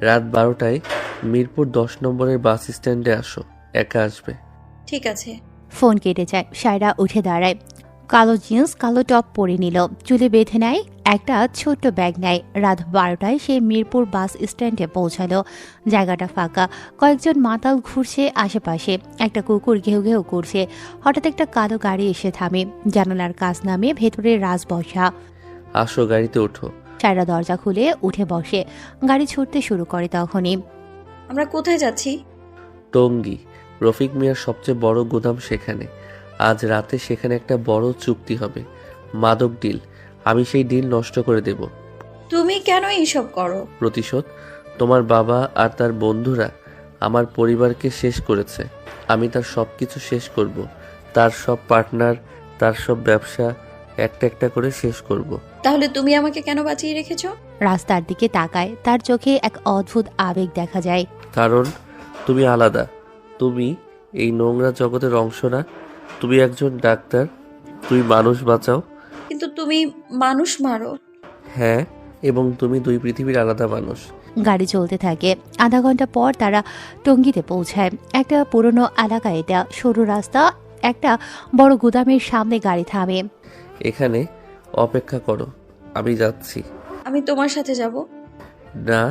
রাত 12টায় মিরপুর 10 নম্বরের বাস স্ট্যান্ডে আসো, একা আসবে। ঠিক আছে। ফোন কেটে যায়। সায়রা উঠে দাঁড়ায়, কালো জিন্স কালো টপ পরে নিল, চুলে বেঁধে নেয়, একটা ছোট্ট ব্যাগ নেয়। রাত 12টায় সে মিরপুর বাস স্ট্যান্ডে পৌঁছালো। জায়গাটা ফাঁকা, কয়েকজন মাতাল ঘুরছে আশেপাশে, একটা কুকুর ঘেউ ঘেউ করছে। হঠাৎ একটা কালো গাড়ি এসে থামে, জানালার কাছ নামে ভেতরে রাজ বসা। আসো, গাড়িতে ওঠো। সায়রা দরজা খুলে উঠে বসে, গাড়ি ছুটতে শুরু করে। তখনই আমরা কোথায় যাচ্ছি? টঙ্গী, রফিক মিয়ার সবচেয়ে বড় গোদাম সেখানে। আজ রাতে সেখানে একটা বড় চুক্তি হবে, মাদক ডিল। আমি সেই ডিল নষ্ট করে দেব। তুমি কেন এইসব করো? প্রতিশোধ। তোমার বাবা আর তার বন্ধুরা আমার পরিবারকে শেষ করেছে, আমি তার সব কিছু শেষ করব। তার সব পার্টনার, তার সব ব্যবসা, একটা একটা করে শেষ করব। তাহলে তুমি আমাকে কেন বাঁচিয়ে রেখেছো? রাস্তার দিকে তাকায়, তার চোখে এক অদ্ভুত আবেগ দেখা যায়। কারণ তুমি আলাদা। তুমি এই নোংরা জগতের অংশ না। তুমি একজন ডাক্তার, তুমি মানুষ বাঁচাও। কিন্তু তুমি মানুষ মারো। হ্যাঁ, এবং তুমি দুই পৃথিবীর আলাদা মানুষ। গাড়ি চলতে থাকে। আধা ঘন্টা পর তারা টঙ্গীতে পৌঁছায়। একটা পুরনো এলাকা এটা, সরু রাস্তা। একটা বড় গুদামের সামনে গাড়ি থামে। এখানে অপেক্ষা করো, আমি যাচ্ছি। আমি তোমার সাথে যাব। না,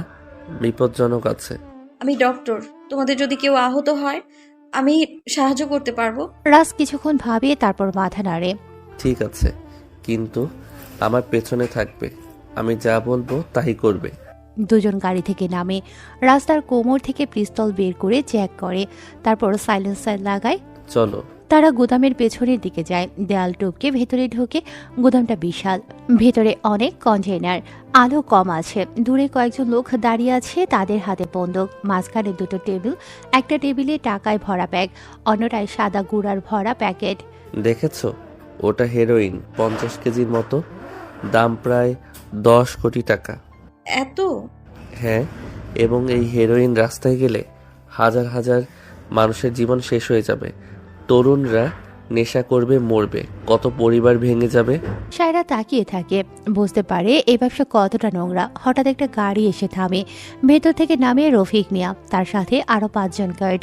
বিপজ্জনক আছে। আমি ডক্টর, তোমাদের যদি কেউ আহত হয় আমি সাহায্য করতে পারবো। রাজ কিছুক্ষণ ভাবে, তারপর মাথা নাড়ে। ঠিক আছে, কিন্তু আমার পেছনে থাকবে। আমি যা বলবো তাই করবে। দুজন গাড়ি থেকে নামে। রাস্তার কোমর থেকে পিস্তল বের করে চেক করে, তারপর সাইলেন্সার লাগায়। চলো। তারা গুদামের পেছনের দিকে যায়। দেয়াল টপকে ভেতরে ঢোকে। গুদামটা বিশাল, ভেতরে অনেক কন্টেইনার। আলো কম আছে। দূরে কয়েকজন লোক দাঁড়িয়ে আছে, তাদের হাতে বন্দুক। মাঝখানে দুটো টেবিল, একটা টেবিলে টাকায় ভরা ব্যাগ, অন্যটায় সাদা গুঁড়ার ভরা প্যাকেট। দেখেছো, ওটা হেরোইন, 50 কেজির মতো। দাম প্রায় 10 কোটি টাকা। এত? হ্যাঁ, এবং এই হেরোইন রাস্তায় গেলে হাজার হাজার মানুষের জীবন শেষ হয়ে যাবে। তরুণরা নেশা করবে, মরবে, কত পরিবার ভেঙে যাবে। সায়রা তাকিয়ে থাকে, বুঝতে পারে এই ব্যবসা কতটা নোংরা। হঠাৎ একটা গাড়ি এসে থামে। ভেতর থেকে নামে রফিক মিয়া, তার সাথে আরো 5 জন গার্ড।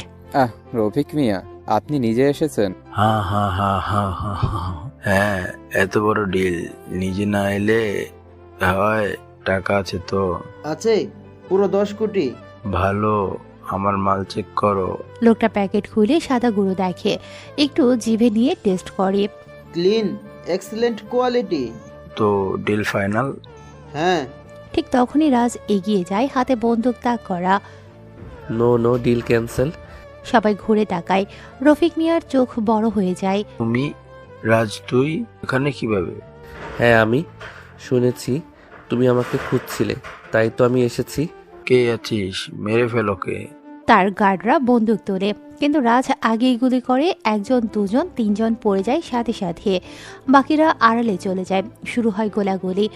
রফিক মিয়া, আপনি নিজে এসেছেন? হ্যাঁ হ্যাঁ হ্যাঁ হ্যাঁ হ্যাঁ হ্যাঁ। হ্যাঁ, এত বড় ডিল নিজে না এলে হয়? টাকা আছে তো? আছে, পুরো 10 কোটি। ভালো, আমার মাল চেক করো। লোকটা প্যাকেট খুলে সাদা গুঁড়ো দেখে, একটু জিভে নিয়ে টেস্ট করে। Clean, excellent quality. তো ডিল ফাইনাল? হ্যাঁ। ঠিক তখনই রাজ এগিয়ে যায়, হাতে বন্দুক তাক করা। No no, deal cancel. সবাই ঘুরে তাকায়। রফিক মিয়ার চোখ বড় হয়ে যায়। তুমি? রাজ, তুই এখানে কিভাবে? হ্যাঁ, আমি শুনেছি তুমি আমাকে খুঁজছিলে, তাই তো আমি এসেছি। কে আছিস? মেরে ফেলোকে। তার গার্ডরা বন্দুক তোলে, কিন্তু রাজ আগেই গুলি করে। 1 জন 2 জন 3 জন পড়ে যায় সাথে সাথে। বাকিরা আড়ালে চলে যায়। শুরু হয় গোলাগুলি।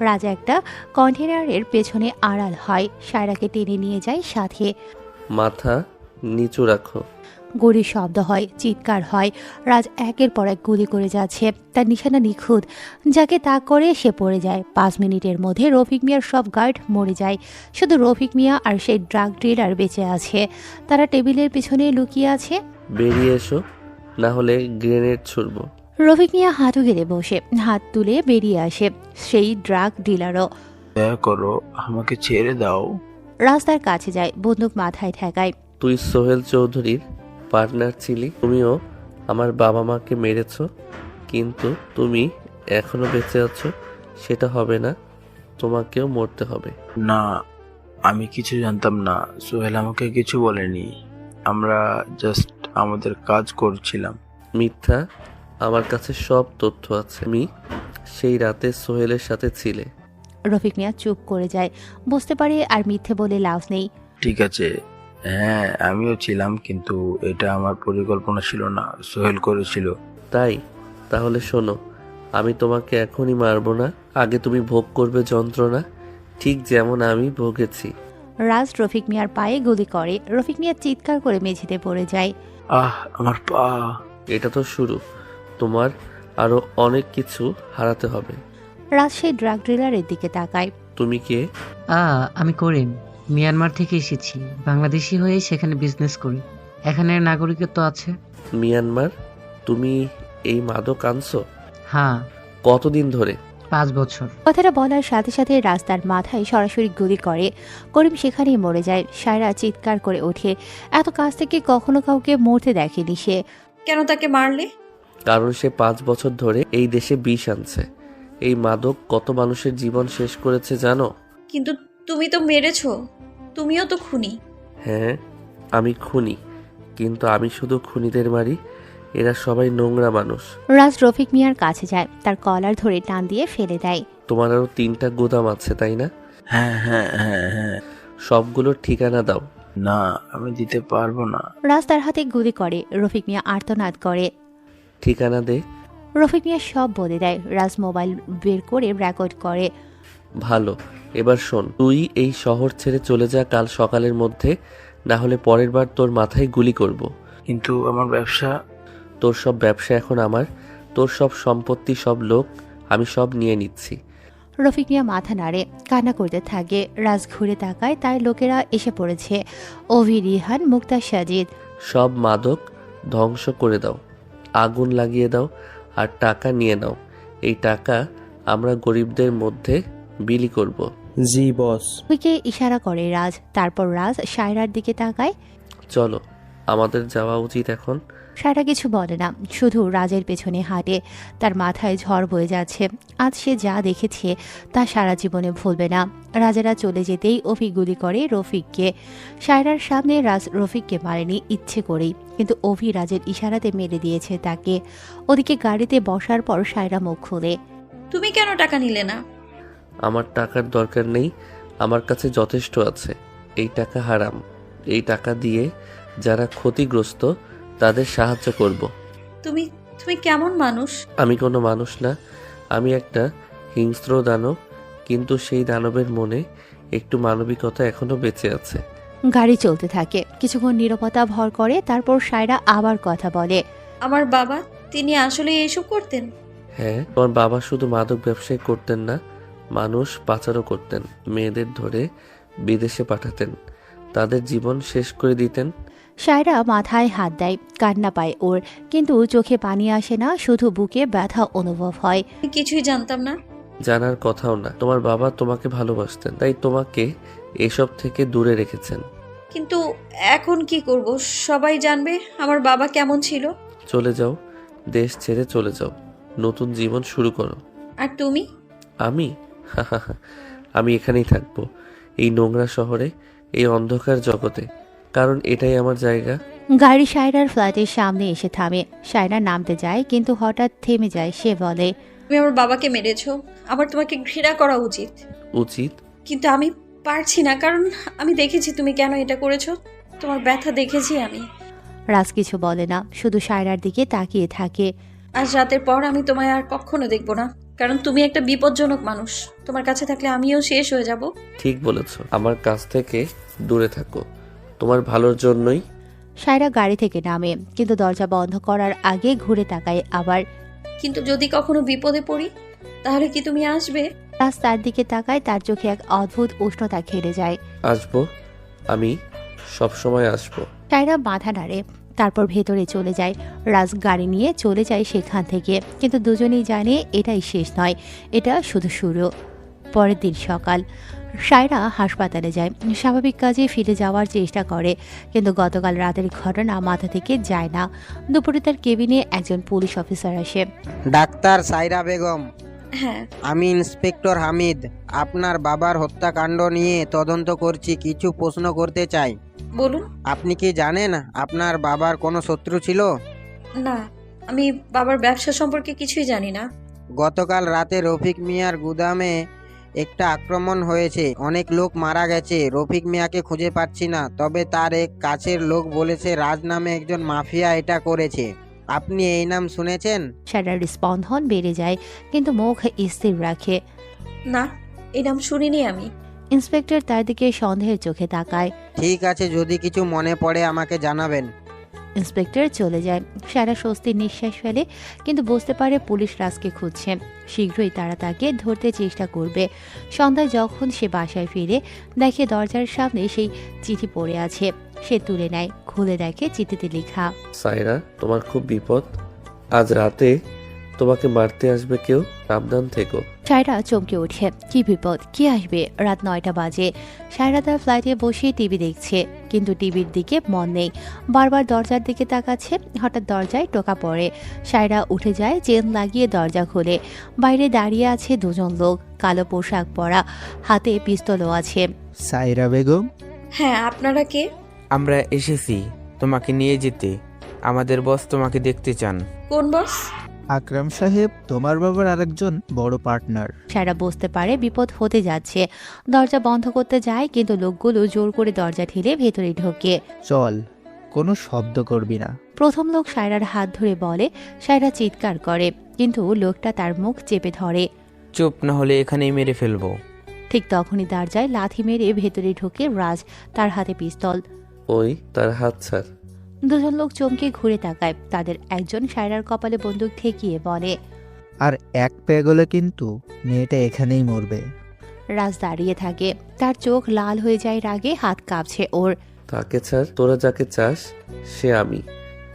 রাজ একটা কন্টেনারের পেছনে আড়াল হয়। সায়রাকে টেনে নিয়ে যায় সাথে। মাথা নিচু রাখো। গুলির শব্দ হয়, চিৎকার হয়। রাজ একের পর এক গুলি করে যাচ্ছে। তার নিশানা নিখুঁত। যাকে তাক করে সে পড়ে যায়। 5 মিনিটের মধ্যে রফিক মিয়ার সব গার্ড মরে যায়। শুধু রফিক মিয়া আর সেই ড্রাগ ডিলার বেঁচে আছে। তারা টেবিলের পিছনে লুকিয়ে আছে। বেরিয়ে এসো, না হলে গ্রেনেড ছুড়বো। রফিক মিয়া হাঁটু গেড়ে বসে, হাত তুলে বেরিয়ে আসে সেই ড্রাগ ডিলারও। দয়া করো, আমাকে ছেড়ে দাও। রাস্তার কাছে যায়, বন্দুক মাথায় ঠেকায়। তুই সোহেল চৌধুরীর পার্টনার ছিলি। তুমিও আমার বাবা মাকে মেরেছো, কিন্তু তুমি এখনো বেঁচে আছো। সেটা হবে না, তোমাকেও মরতে হবে। না, আমি কিছু জানতাম না। সোহেল আমাকে কিছু বলেনি। আমরা জাস্ট আমাদের কাজ করছিলাম। মিথ্যা, আমার কাছে সব তথ্য আছে। তুমি সেই রাতে সোহেলের সাথে ছিলে। রফিক মিয়া চুপ করে যায়, বুঝতে পারে আর মিথ্যে বলে লাভ নেই। ঠিক আছে, হ্যাঁ আমিও ছিলাম, কিন্তু এটা আমার পরিকল্পনা ছিল না, সোহেল করেছিল। তাই? তাহলে শোনো, আমি তোমাকে এখনই মারবো না। আগে তুমি ভোগ করবে যন্ত্রণা, ঠিক যেমন আমি ভোগেছি। রাজ রফিক মিয়ার পায়ে গুলি করে। রফিক মিয়া চিৎকার করে মেঝেতে পড়ে যায়। আমার পা। এটা তো শুরু, তোমার আরো অনেক কিছু হারাতে হবে। রাজ সেই ড্রাগ ডিলারের দিকে তাকায়। তুমি কে? আমি করিম, মিয়ানমার থেকে এসেছি। বাংলাদেশি হয়ে সেখানে বিজনেস করি। এখানে নাগরিকত্ব আছে। মিয়ানমার? তুমি এই মাদক আনছো? হ্যাঁ। কতদিন ধরে? 5 বছর। কথাটা বলার সাথে সাথে রাস্তার মাথায় সরাসরি গুলি করে। করিম সেখানেই মরে যায়। সায়রা চিৎকার করে ওঠে। এত কাছ থেকে কখনো কাউকে মরতে দেখেনি সে। কেন তাকে মারলে? কারণ সে 5 বছর ধরে এই দেশে বিষ আনছে। এই মাদক কত মানুষের জীবন শেষ করেছে জানো? কিন্তু তুমি তো মেরেছো, তুমিও তো খুনি। হ্যাঁ, আমি খুনি, কিন্তু আমি শুধু খুনিদের মারি। এরা সবাই নোংরা মানুষ। রাজ রফিক মিয়ার কাছে যায়, তার কলার ধরে টান দিয়ে ফেলে দেয়। তোমার আরো 3টা গোদাম আছে, তাই না? হ্যাঁ হ্যাঁ হ্যাঁ হ্যাঁ। সবগুলোর ঠিকানা দাও। না, আমি দিতে পারবো না। রাজ তার হাতে গুলি করে। রফিক মিয়া আর্তনাদ করে। ঠিকানা দে। রফিক মিয়া সব বলে দেয়। রাজ মোবাইল বের করে রেকর্ড করে। ভালো, এবার শোন, তুই এই শহর ছেড়ে চলে যা কাল সকালের মধ্যে, না হলে পরের বার তোর মাথায় গুলি করব। কিন্তু আমার ব্যবসা। তোর সব ব্যবসা এখন আমার, তোর সব সম্পত্তি, সব লোক আমি সব নিয়ে নিচ্ছি। রফিক মিয়া মাথা নাড়ে, কান্না করতে থাকে। রাজ ঘুরে তাকায়, তার লোকেরা এসে পড়েছে। অভি, রিহান, মুক্তা, সাজিদ। সব মাদক ধ্বংস করে দাও, আগুন লাগিয়ে দাও, আর টাকা নিয়ে নাও। এই টাকা আমরা গরিবদের মধ্যে বিলি করব। জি বস। রফিককে ইশারা করে রাজ। তারপর রাজ সায়রার দিকে তাকায়। চলো, আমাদের যাওয়া উচিত এখন। সায়রা কিছু বলে না, শুধু রাজের পেছনে হাঁটে। তার মাথায় ঝড় বয়ে যাচ্ছে। আজ সে যা দেখেছে তা সারা জীবনে ভুলবে না। রাজেরা চলে যেতেই অভি গুলি করে রফিককে। সায়রার সামনে রাজ রফিককে মারেনি ইচ্ছে করেই, কিন্তু অভি রাজের ইশারাতে মেরে দিয়েছে তাকে। ওদিকে গাড়িতে বসার পর সায়রা মুখ খুলে। তুমি কেন টাকা নিলে না? আমার টাকার দরকার নেই, আমার কাছে যথেষ্ট আছে। এই টাকা হারাম, এই টাকা দিয়ে যারা ক্ষতিগ্রস্ত তাদের সাহায্য করব। তুমি তুমি কেমন মানুষ? আমি কোনো মানুষ না, আমি একটা হিংস্র দানব, কিন্তু সেই দানবের মনে একটু মানবিকতা এখনো বেঁচে আছে। গাড়ি চলতে থাকে। কিছুক্ষণ নীরবতা ভর করে, তারপর সায়রা আবার কথা বলে। আমার বাবা, তিনি আসলে এইসব করতেন? হ্যাঁ, তোমার বাবা শুধু মাদক ব্যবসায় করতেন না, মানুষ পাচারও করতেন। মেয়েদের ধরে বিদেশে পাঠাতেন, তাদের জীবন শেষ করে দিতেন। সায়রা মাথায় হাত দেয়। কান্না পায় ওর, কিন্তু চোখে পানি আসে না, শুধু বুকে ব্যথা অনুভব হয়। আমি কিছুই জানতাম না। জানার কথাও না। তোমার বাবা তোমাকে ভালোবাসতেন, তাই তোমাকে এসব থেকে দূরে রেখেছেন। কিন্তু এখন কি করব? সবাই জানবে আমার বাবা কেমন ছিল। চলে যাও, দেশ ছেড়ে চলে যাও, নতুন জীবন শুরু করো। আর তুমি? আমি আমি এখানেই থাকবো, এই নোংরা শহরে, এই অন্ধকার জগতে, কারণ এটাই আমার জায়গা। গাড়ি সায়রার ফ্ল্যাটের সামনে এসে থামে। সায়রা নামতে যায়, কিন্তু হঠাৎ থেমে যায়। সে বলে, তুমি আমার বাবাকে মেরেছো, আমার তোমাকে ঘৃণা করা উচিত। উচিত? কিন্তু আমি পারছি না, কারণ আমি দেখেছি তুমি কেন এটা করেছো। তোমার ব্যথা দেখেছি আমি। রাজ কিছু বলে না, শুধু সায়রার দিকে তাকিয়ে থাকে। আজ রাতের পর আমি তোমায় আর কখনো দেখবো না, কারণ তুমি একটা বিপজ্জনক মানুষ। তোমার কাছে থাকলে আমিও শেষ হয়ে যাব। ঠিক বলেছো, আমার কাছ থেকে দূরে থাকো, তোমার ভালোর জন্যই। সায়রা গাড়ি থেকে নামে, কিন্তু দরজা বন্ধ করার আগে ঘুরে তাকায় আবার। কিন্তু যদি কখনো বিপদে পড়ি, তাহলে কি তুমি আসবে? রাজ তার দিকে তাকায়, তার চোখে এক অদ্ভুত উষ্ণতা খেলে যায়। আসবো, আমি সব সময় আসবো। সায়রা মাথা নাড়ে, তারপর ভেতরে চলে যায়। রাজ গাড়ি নিয়ে চলে যায় সেখান থেকে, কিন্তু দুজনেই জানে এটাই শেষ নয়, এটা শুধু শুরু। পরের দিন সকাল, সায়রা হাসপাতালে যায়। স্বাভাবিক কাজে ফিরে যাওয়ার চেষ্টা করে, কিন্তু গতকাল রাতের ঘটনা মাথা থেকে যায় না। দুপুরে তার কেবিনে একজন পুলিশ অফিসার আসে। ডাক্তার সায়রা বেগম, হ্যাঁ, আমি ইন্সপেক্টর হামিদ। আপনার বাবার হত্যাকাণ্ড নিয়ে তদন্ত করছি, কিছু প্রশ্ন করতে চাই। বলুন। আপনি কি জানেন আপনার বাবার কোনো শত্রু ছিল? না, আমি বাবার ব্যবসা সম্পর্কে কিছুই জানি না। গতকাল রাতে রফিক মিয়ার গুদামে একটা আক্রমণ হয়েছে, অনেক লোক মারা গেছে। রফিক মিয়াকে খুঁজে পাচ্ছি না, তবে তার এক কাছের লোক বলেছে রাজ নামে একজন মাফিয়া এটা করেছে। আপনি এই নাম শুনেছেন? সায়রার স্পন্দন বেড়ে যায়, কিন্তু মুখ স্থির রাখে। না, এই নাম শুনিনি আমি। ইন্সপেক্টর তার দিকে সন্দেহের চোখে তাকায়। ঠিক আছে, যদি কিছু মনে পড়ে আমাকে জানাবেন। ইন্সপেক্টর চলে যায়। সায়রা স্বস্তির নিঃশ্বাস ফেলে, কিন্তু বুঝতে পারে পুলিশ রাজকে খুঁজছে। শীঘ্রই তারা তাকে ধরতে চেষ্টা করবে। সন্ধ্যায় যখন সে বাসায় ফিরে, দেখে দরজার সামনে সেই চিঠি পড়ে আছে। সে তুলে নেয়, খুলে দেখে চিঠিতে লেখা, সায়রা, তোমার খুব বিপদ, আজ রাতে তোমাকে মারতে আসবে কেউ, সাবধান থেকো। সায়রা চমকে ওঠে। কি বিপদ, কি আসবে? রাত 9টা বাজে। সায়রা তার ফ্লাইটে বসে টিভি দেখছে, কিন্তু টিভির দিকে মন নেই। বারবার দরজার দিকে তাকাচ্ছে। হঠাৎ দরজায় টোকা পড়ে। সায়রা উঠে যায়, চেন লাগিয়ে দরজা খোলে। বাইরে দাঁড়িয়ে আছে দুজন লোক, কালো পোশাক পরা, হাতে পিস্তলও আছে। সায়রা বেগম? হ্যাঁ, আপনারা কে? আমরা এসেছি তোমাকে নিয়ে যেতে, আমাদের বস তোমাকে দেখতে চান। কোন বস? আকরাম সাহেব, তোমার বাবার আরেকজন বড় পার্টনার। সায়রা বুঝতে পারে বিপদ হতে যাচ্ছে। দরজা বন্ধ করতে যায়, কিন্তু লোকগুলো জোর করে দরজা ঠেলে ভেতরে ঢোকে। চল, কোনো শব্দ করবি না। প্রথম লোক সায়রার হাত ধরে বলে। সায়রা চিৎকার করে, কিন্তু লোকটা তার মুখ চেপে ধরে। চুপ, না হলে এখানেই মেরে ফেলবো। ঠিক তখনই দরজায় লাথি মেরে ভেতরে ঢুকে রাজ, তার হাতে পিস্তল। ওই তার হাত ছাড়। দুজন লোক চমকে ঘুরে তাকায়। তাদের একজন সায়রার কপালে বন্দুক ঠেকিয়ে বলে, আর এক পেগলে কিন্তু মেয়েটা এখানেই মরবে। রাজ দাঁড়িয়ে থাকে, তার চোখ লাল হয়ে যায় রাগে, হাত কাঁপছে ওর। তাকে ছাড়, তোরা যাকে চাস সে আমি,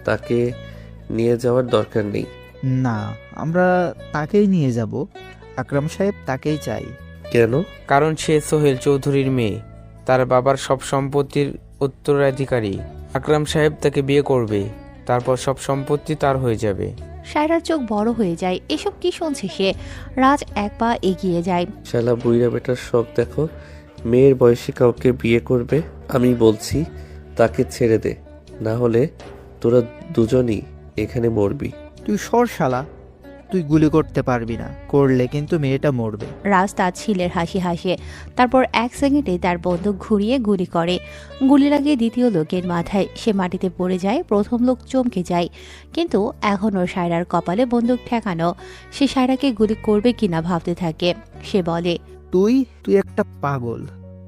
তাকে নিয়ে যাওয়ার দরকার নেই। না, আমরা তাকেই নিয়ে যাব। আকরাম সাহেব তাকেই চাই। কেন? কারণ সে সোহেল চৌধুরীর মেয়ে, তার বাবার সব সম্পত্তির উত্তরাধিকারী। আকরাম সাহেব তাকে বিয়ে করবে, তারপর সব সম্পত্তি তার হয়ে যাবে। সায়রার চোখ বড় হয়ে যায়। এসব কি শুনছে সে? রাজ এক পা এগিয়ে যায়। শালা বুইরা বেটার শখ দেখো, মেয়ের বয়সে কাউকে বিয়ে করবে। আমি বলছি তাকে ছেড়ে দে, না হলে তোরা দুজনই এখানে মরবি। তুই সর শালা, তুই গুলি করতে পারবি না, করলে কিন্তু মেয়েটা মরবে। রাজ তার ছিলের হাসি হাসে, তারপর এক সেকেন্ডে তার বন্দুক ঘুরিয়ে গুলি করে। গুলি লাগিয়ে দ্বিতীয় লোকের মাথায়। সে মাটিতে পড়ে যায়। প্রথম লোক চমকে যায়, কিন্তু এখনও সায়রার কপালে বন্দুক ঠেকানো। সে সায়রাকে গুলি করবে কিনা ভাবতে থাকে। সে বলে, তুই একটা পাগল,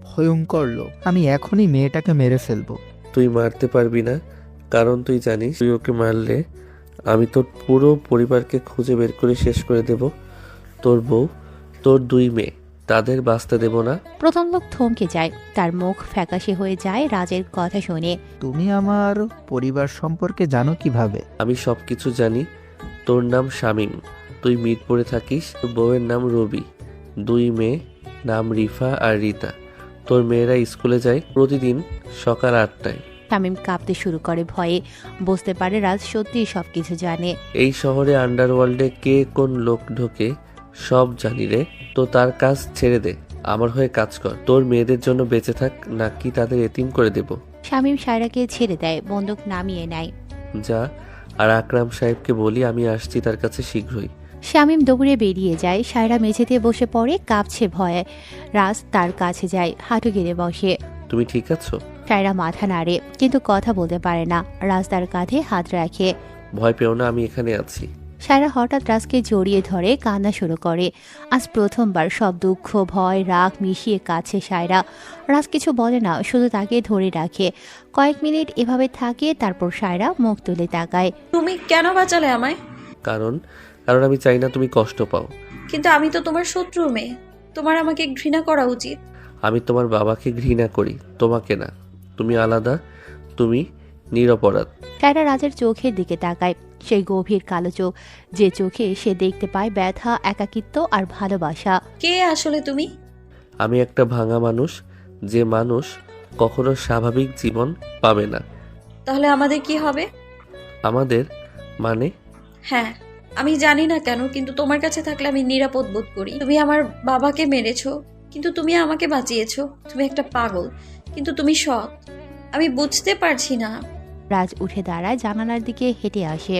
ভয়ঙ্কর লোক। আমি এখনই মেয়েটাকে মেরে ফেলবো। তুই মারতে পারবি না, কারণ তুই জানিস তুই ওকে মারলে আমি তোর পুরো পরিবারকে খুঁজে বের করে শেষ করে দেব। তোর বউ, তোর দুই মেয়ে, তাদের বাঁচতে দেব না। প্রথম লোক থমকে যায়, তার মুখ ফ্যাকাশে হয়ে যায় রাজের কথা শুনে। তুমি আমার পরিবার সম্পর্কে জানো কিভাবে? আমি সবকিছু জানি। তোর নাম শামীম, তুই মিরপুরে থাকিস। তোর বউয়ের নাম রবি, দুই মেয়ে নাম রিফা আর রিতা। তোর মেয়েরা স্কুলে যায় প্রতিদিন সকাল 8টায়। শামীম কাঁপতে শুরু করে ভয়ে। বুঝতে পারে রাজ সত্যি সবকিছু জানে। এই শহরে আন্ডারওয়ার্ল্ডে কে কোন লোক ঢোকে সব জানি রে। তো তার কাজ ছেড়ে দে, আমার হয়ে কাজ কর। তোর মেয়েদের জন্য বেঁচে থাক, নাকি তাদের এতিম করে দেব। শামীম সায়রাকে ছেড়ে দেয়, বন্দুক নামিয়ে নেয়। যা, আর আকরাম সাহেবকে বলি আমি আসছি তার কাছে শীঘ্রই। শামীম দৌড়ে বেরিয়ে যায়। সায়রা মেঝেতে বসে পড়ে, কাঁপছে ভয়ে। রাজ তার কাছে যায়, হাঁটু গেড়ে বসে। তুমি ঠিক আছো? সায়রা মাথা নাড়ে, কিন্তু কথা বলতে পারে না। রাজ তার কাঁধে হাত রাখে। ভয় পেও না, আমি এখানে আছি। সায়রা হঠাৎ রাজকে জড়িয়ে ধরে কান্না শুরু করে। আজ প্রথমবার সব দুঃখ, ভয়, রাগ মিশিয়ে কাছে সায়রা। রাজ কিছু বলে না, শুধু তাকে ধরে রাখে। কয়েক মিনিট এভাবে থাকে, তারপর সায়রা মুখ তুলে তাকায়। তুমি কেন বাঁচালে আমায়? কারণ আমি চাই না তুমি কষ্ট পাও। কিন্তু আমি তো তোমার শত্রুর মেয়ে, তোমার আমাকে ঘৃণা করা উচিত। আমি তোমার বাবাকে ঘৃণা করি, তোমাকে না। তুমি আলাদা, তুমি নিরপরাধ। সায়রা রাজের চোখের দিকে তাকায়, সেই গভীর কালো চোখ, যে চোখে সে দেখতে পায় ব্যথা, একাকিত্ব আর ভালোবাসা। কে আসলে তুমি? আমি একটা ভাঙা মানুষ, যে মানুষ কখনো স্বাভাবিক জীবন পাবে না। তাহলে আমাদের কি হবে? আমাদের মানে? হ্যাঁ, আমি জানি না কেন, কিন্তু তোমার কাছে থাকলে আমি নিরাপদ বোধ করি। তুমি আমার বাবাকে মেরেছো, কিন্তু তুমি আমাকে বাঁচিয়েছো। তুমি একটা পাগল, কিন্তু তুমি সৎ। আমি বুঝতে পারছি না। রাজ উঠে দাঁড়ায়, জানালার দিকে হেঁটে আসে।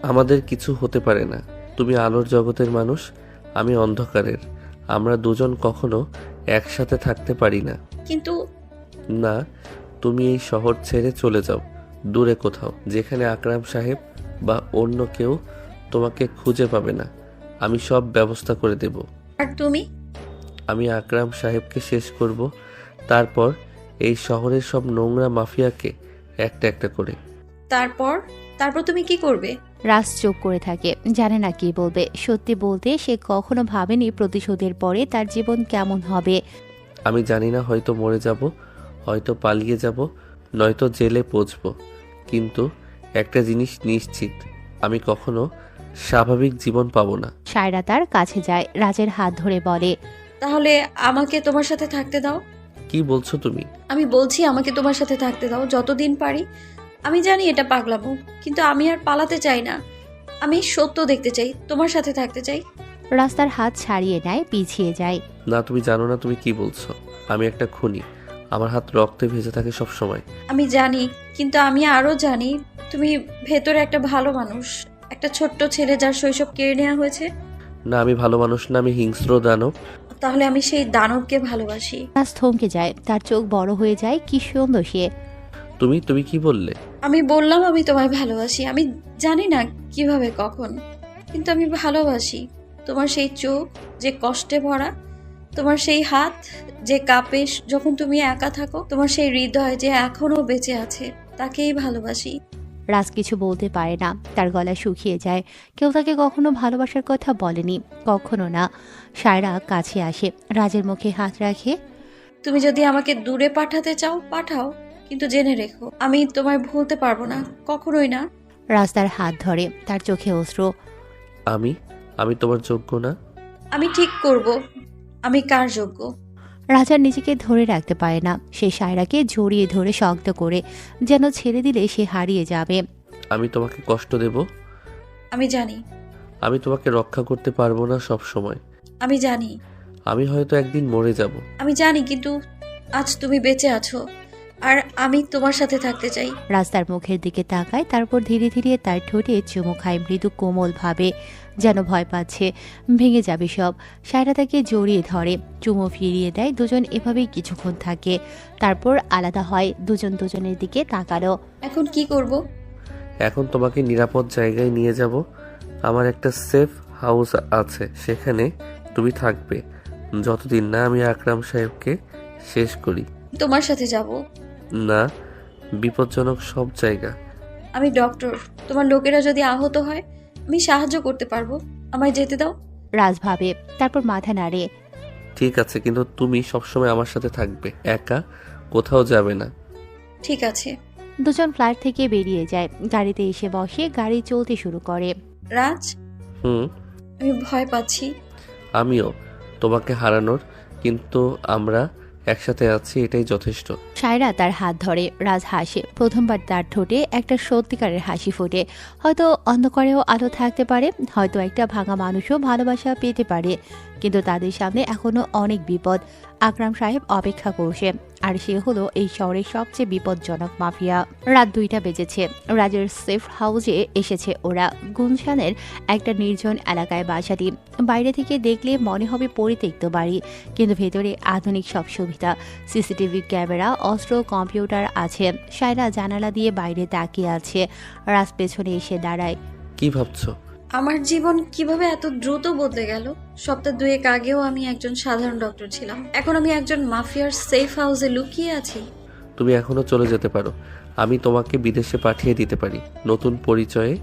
আমাদের কিছু হতে পারে না। তুমি আলোর জগতের মানুষ, আমি অন্ধকারের। আমরা দুজন কখনো একসাথে থাকতে পারি না। কিন্তু না, তুমি এই শহর ছেড়ে চলে যাও দূরে কোথাও, যেখানে আকরাম সাহেব বা অন্য কেউ তোমাকে খুঁজে পাবে না। আমি সব ব্যবস্থা করে দেব। আর তুমি? আমি আকরাম সাহেবকে শেষ করব, তারপর এই শহরের সব নোংরা মাফিয়াকে একটা একটা করে। তারপর তুমি কি করবে? রাজ চুপ করে থাকে, জানে না কি বলবে। সত্যি বলতে সে কখনো ভাবেনি প্রতিশোধের পরে তার জীবন কেমন হবে। আমি জানি না, হয়তো মরে যাব, হয়তো পালিয়ে যাব, নয়তো জেলে পৌঁছব, কিন্তু একটা জিনিস নিশ্চিত, আমি কখনো স্বাভাবিক জীবন পাবো না। সায়রা তার কাছে যায়, রাজের হাত ধরে বলে, তাহলে আমাকে তোমার সাথে থাকতে দাও। কি বলছো তুমি? আমি বলছি আমাকে তোমার সাথে থাকতে দাও যতদিন পারি। আমি জানি এটা পাগলামো, কিন্তু আমি আর পালাতে চাই না। আমি সত্য দেখতে চাই, তোমার সাথে থাকতে চাই। রাস্তার হাত ছাড়িয়ে নেয়, পিছিয়ে যায়। না, তুমি জানো না তুমি কি বলছো। আমি একটা খুনি, আমার হাত রক্তে ভেজে থাকে সব সময়। আমি জানি, কিন্তু আমি আরো জানি তুমি ভেতরে একটা ভালো মানুষ, একটা ছোট্ট ছেলে যার শৈশব কেড়ে নেওয়া হয়েছে। না, আমি ভালো মানুষ না, আমি হিংস্র দানব। তাহলে আমি সেই দানবকে ভালোবাসি। রাজ থমকে যায়, তার চোখ বড় হয়ে যায়। কি সুন্দর সে। তুমি কি বললে? আমি বললাম আমি তোমায় ভালোবাসি। আমি জানি না কিভাবে, কখন, কিন্তু আমি ভালোবাসি তোমার সেই চোখ যে কষ্টে ভরা, তোমার সেই হাত যে কাঁপে যখন তুমি একা থাকো, তোমার সেই হৃদয় যে এখনো বেঁচে আছে, তাকেই ভালোবাসি। রাজ কিছু বলতে পারে না, তার গলা শুকিয়ে যায়। কেউ তাকে কখনো ভালোবাসার কথা বলেনি, কখনো না। সায়রা কাছে আসে, রাজের মুখে হাত রাখে। তুমি যদি আমাকে দূরে পাঠাতে চাও পাঠাও, কিন্তু জেনে রেখো আমি তোমায় ভুলতে পারবো না, কখনোই না। রাজ তার হাত ধরে, তার চোখে অশ্রু। আমি তোমার যোগ্য না? আমি ঠিক করব আমি কার যোগ্য। রাজার নিজেকে ধরে রাখতে পারে না, সে সায়রাকে জড়িয়ে ধরে শক্ত করে, যেন ছেড়ে দিলে সে হারিয়ে যাবে। আমি তোমাকে কষ্ট দেব? আমি জানি। আমি তোমাকে রক্ষা করতে পারবো না সব সময়। আমি জানি। আমি হয়তো একদিন মরে যাব। আমি জানি, কিন্তু আজ তুমি বেঁচে আছো আর আমি তোমার সাথে থাকতে চাই। রাস্তার মুখের দিকে তাকায়, তারপর ধীরে ধীরে তার ঠোঁটে চুমু খায় মৃদু কোমল ভাবে, যেন ভয় পাচ্ছে ভেঙে যাবে সব। সায়রা তাকে জড়িয়ে ধরে, চুমু ফিরিয়ে দেয়। দুজন এভাবেই কিছুক্ষণ থাকে, তারপর আলাদা হয়। দুজন দুজনের দিকে তাকালো। এখন কি করব? এখন তোমাকে নিরাপদ জায়গায় নিয়ে যাব। আমার একটা সেফ হাউস আছে, সেখানে তুমি থাকবে যতদিন না আমি আকরাম সাহেবকে শেষ করি। তোমার সাথে যাব না, বিপজ্জনক সব জায়গা। আমি ডক্টর, তোমার লোকেরা যদি আহত হয় আমি সাহায্য করতে পারবো, আমায় যেতে দাও। রাজ ভাবে, তারপর মাথা নাড়ে। ঠিক আছে, কিন্তু তুমি সবসময় আমার সাথে থাকবে, একা কোথাও যাবে না। ঠিক আছে। দুজন ফ্ল্যাট থেকে বেরিয়ে যায়, গাড়িতে এসে বসে, গাড়ি চলতে শুরু করে। রাজ, আমি ভয় পাচ্ছি। আমিও তোমাকে হারানোর, কিন্তু আমরা একসাথে আছি, এটাই যথেষ্ট। সায়রা তার হাত ধরে। রাজ হাসে, প্রথমবার তার ঠোঁটে একটা সত্যিকারের হাসি ফোটে। হয়তো অন্ধকারেও আলো থাকতে পারে, হয়তো একটা ভাঙা মানুষও ভালোবাসা পেতে পারে, কিন্তু তাদের সামনে এখনো অনেক বিপদ। আকরাম সাহেব অপেক্ষা করছে, আর সে হলো এই শহরের সবচেয়ে বিপজ্জনক মাফিয়া। রাত 2টা বেজেছে। রাজের সেফ হাউসে এসেছে ওরা। গুলশানের একটা নির্জন এলাকায় বাসাটি। বাইরে থেকে দেখলে মনে হবে পরিত্যক্ত বাড়ি, কিন্তু ভেতরে আধুনিক সব সুবিধা। সিসিটিভি ক্যামেরা, অস্ত্র, কম্পিউটার আছে। সায়রা জানালা দিয়ে বাইরে তাকিয়ে আছে। রাজ পেছনে এসে দাঁড়ায়। কি ভাবছো? আমার জীবন কিভাবে এত দ্রুত বদলে গেল। সপ্তাহ 2 আগেও আমি একজন সাধারণ ডক্টর ছিলাম, এখন আমি একজন মাফিয়ার সেফ হাউসে লুকিয়ে আছি। তুমি এখনো চলে যেতে পারো, আমি তোমাকে বিদেশে পাঠিয়ে দিতে পারি। নতুন পরিচয়ে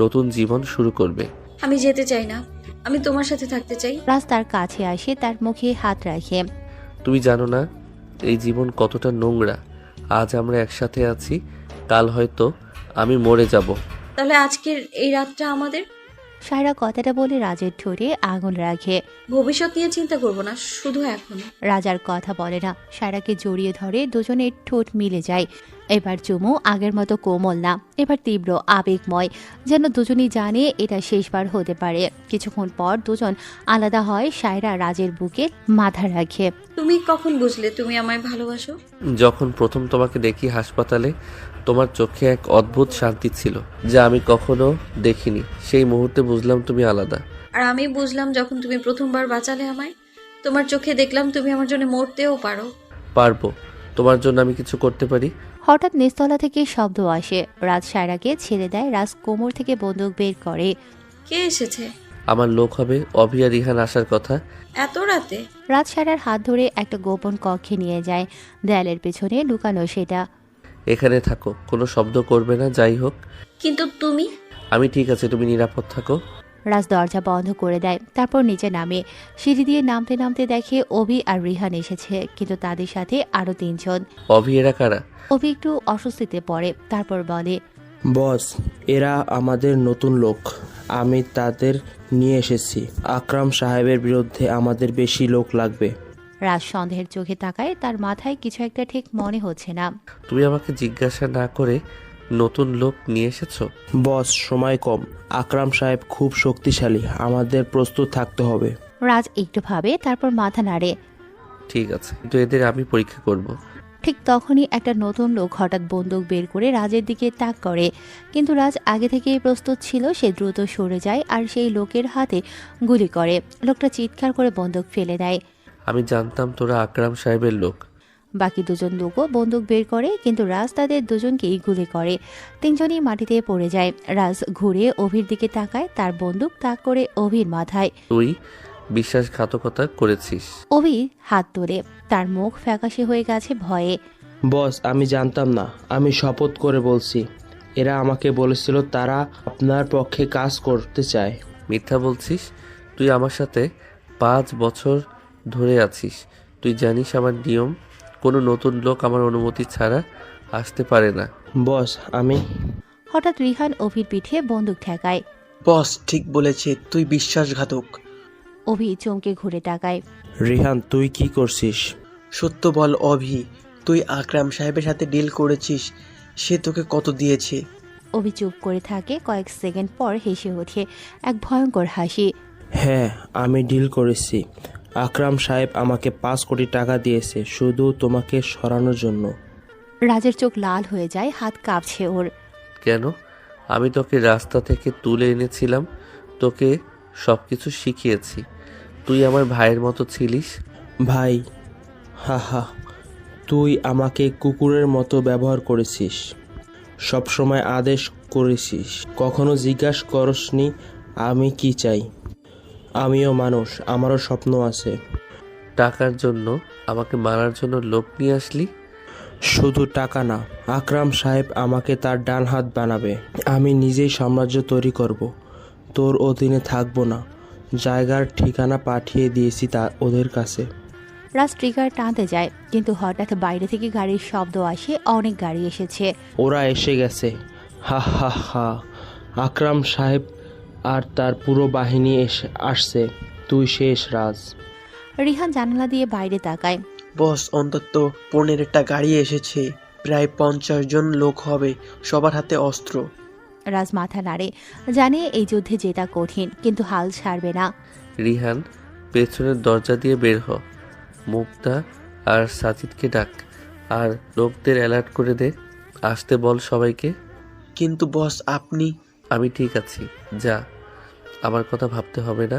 নতুন জীবন শুরু করবে। আমি যেতে চাই না, আমি তোমার সাথে থাকতে চাই। রাজ তার কাছে আসে, তার মুখে হাত রাখে। তুমি জানো না এই জীবন কতটা নোংরা। আজ আমরা একসাথে আছি, কাল হয়তো আমি মরে যাব। তাহলে আজকের এই রাতটা আমাদের। সায়রা কথাটা বলে রাজের ঠোঁটে আঙুল রাখে। ভবিষ্যৎ নিয়ে চিন্তা করব না, শুধু এখন। রাজার কথা বলে না, সায়রাকে জড়িয়ে ধরে। দুজনের ঠোঁট মিলে যায়। এবার চুমু আগের মতো কোমল না, এবার তীব্র আবেগময়, যেন দুজনই জানে এটা শেষবার হতে পারে। কিছুক্ষণ পর দুজন আলাদা হয়। সায়রা রাজের বুকে মাথা রাখে। তুমি কখন বুঝলে তুমি আমায় ভালোবাসো? যখন প্রথম তোমাকে দেখি হাসপাতালে, তোমার চোখে এক অদ্ভুত শান্তি ছিল যা আমি কখনো দেখিনি। সেই মুহূর্তে বুঝলাম তুমি আলাদা। আর আমি বুঝলাম যখন তুমি প্রথমবার বাঁচালে আমায়। তোমার চোখে দেখলাম তুমি আমার জন্য মরতেও পারো। পারবো, তোমার জন্য আমি কিছু করতে পারি। হঠাৎ নিচতলা থেকে শব্দ আসে। রাজ সায়রাকে ছেড়ে দেয়। রাজ কোমর থেকে বন্দুক বের করে। কে এসেছে? আমার লোক হবে, অভি আর রিহান আসার কথা। এত রাতে? রাজ সায়রার হাত ধরে একটা গোপন কক্ষে নিয়ে যায়। দেয়ালের পেছনে লুকানো সেটা। এখানে থাকো, কোনো শব্দ করবে না, যাই হোক। কিন্তু তুমি? আমি ঠিক আছে, তুমি নিরাপদ থাকো। রাজ দরজা বন্ধ করে দেয়, তারপর নিচে নামে। সিঁড়ি দিয়ে নামতে নামতে দেখে অভি আর রিহান এসেছে, কিন্তু তাদের সাথে আরো 3 জন। অভি এরা কারা? অভি একটু অস্বস্তিতে পড়ে, তারপর বলে, বস, এরা আমাদের নতুন লোক। আমি তাদের নিয়ে এসেছি। আকরাম সাহেবের বিরুদ্ধে আমাদের বেশি লোক লাগবে। রাজ সন্দেহের চোখে তাকায়, তার মাথায় কিছু একটা ঠিক মনে হচ্ছে না। তুমি আমাকে জিজ্ঞাসা না করে নতুন লোক নিয়ে এসেছো? বস, সময় কম। আকরাম সাহেব খুব শক্তিশালী, আমাদের প্রস্তুত থাকতে হবে। রাজ একটু ভাবে, তারপর মাথা নাড়ে। ঠিক আছে, কিন্তু এদের আমি পরীক্ষা করব। ঠিক তখনই একটা নতুন লোক হঠাৎ বন্দুক বের করে রাজের দিকে তাক করে, কিন্তু রাজ আগে থেকেই প্রস্তুত ছিল। সে দ্রুত সরে যায় আর সেই লোকের হাতে গুলি করে। লোকটা চিৎকার করে বন্দুক ফেলে দেয়। আমি জানতাম তোরা আকরাম সাহেবের লোক। বাকি দুজন লোকও বন্দুক বের করে, কিন্তু রাজ তাদের দুজনকেই গুলি করে। তিনজনই মাটিতে পড়ে যায়। রাজ ঘুরে অভির দিকে তাকায়, তার বন্দুক তাক করে অভির মাথায়। তুই বিশ্বাসঘাতকতা করেছিস। অভি হাত তোলে, তার মুখ ফ্যাকাশে হয়ে গেছে ভয়ে। বস, আমি জানতাম না। আমি শপথ করে বলছি, এরা আমাকে বলেছিল তারা আপনার পক্ষে কাজ করতে চায়। মিথ্যা বলছিস। তুই আমার সাথে 5 বছর ধরে আছিস। তুই জানিস আমার নিয়ম, কোনো নতুন লোক আমার অনুমতি ছাড়া আসতে পারে না। বস, আমি হঠাৎ রিহান অভির পিঠে বন্দুক ঠেকায়। বস ঠিক বলেছে, তুই বিশ্বাসঘাতক। অভি চমকে ঘুরে তাকায়। রিহান, তুই কি করছিস? সত্য বল অভি, তুই আকরাম সাহেবের সাথে ডিল করেছিস? সে তোকে কত দিয়েছে? অভি চুপ করে থাকে, কয়েক সেকেন্ড পর হেসে ওঠে, এক ভয়ঙ্কর হাসি। হ্যাঁ, আমি ডিল করেছি। আকরাম সাহেব আমাকে 5 কোটি টাকা দিয়েছে শুধু তোমাকে সরানোর জন্য। রাজের চোখ লাল হয়ে যায়, হাত কাঁপছে ওর। কেন? আমি তোকে রাস্তা থেকে তুলে এনেছিলাম, তোকে সবকিছু শিখিয়েছি। তুই আমার ভাইয়ের মতো ছিলিস। ভাই? হা হা, তুই আমাকে কুকুরের মতো ব্যবহার করেছিস, সবসময় আদেশ করেছিস, কখনো জিজ্ঞাসা করসনি আমি কি চাই। আমিও মানুষ, আমারও স্বপ্ন আছে। টাকার জন্য আমাকে মারার জন্য লোক নিয়ে আসলি? শুধু টাকা না, আকরাম সাহেব আমাকে তার ডান হাত বানাবে। আমি নিজেই সাম্রাজ্য তৈরি করব, তোর অধীনে থাকবো না। জায়গার ঠিকানা পাঠিয়ে দিয়েছি ওদের কাছে। রাজ ট্রিগার টানতে যায়, কিন্তু হঠাৎ বাইরে থেকে গাড়ির শব্দ আসে। অনেক গাড়ি এসেছে। ওরা এসে গেছে। হা হা হা, আকরাম সাহেব আর তার পুরো বাহিনী আসছে। তুই শেষ, রাজ। রিহান জানালা দিয়ে বাইরে তাকায়। বস, অন্তত 15টা গাড়ি এসেছে, প্রায় 50 জন লোক হবে, সবার হাতে অস্ত্র। রাজ মাথা নাড়ে, জানে এই যুদ্ধে জেতা কঠিন, কিন্তু হাল ছাড়বে না। রিহান, পেছনের দরজা দিয়ে বের হ। মুক্তা আর সাজিদকে ডাক, আর লোকদের অ্যালার্ট করে দে, আসতে বল সবাইকে। কিন্তু বস, আপনি? আমি ঠিক আছি, যা, আমার কথা ভাবতে হবে না।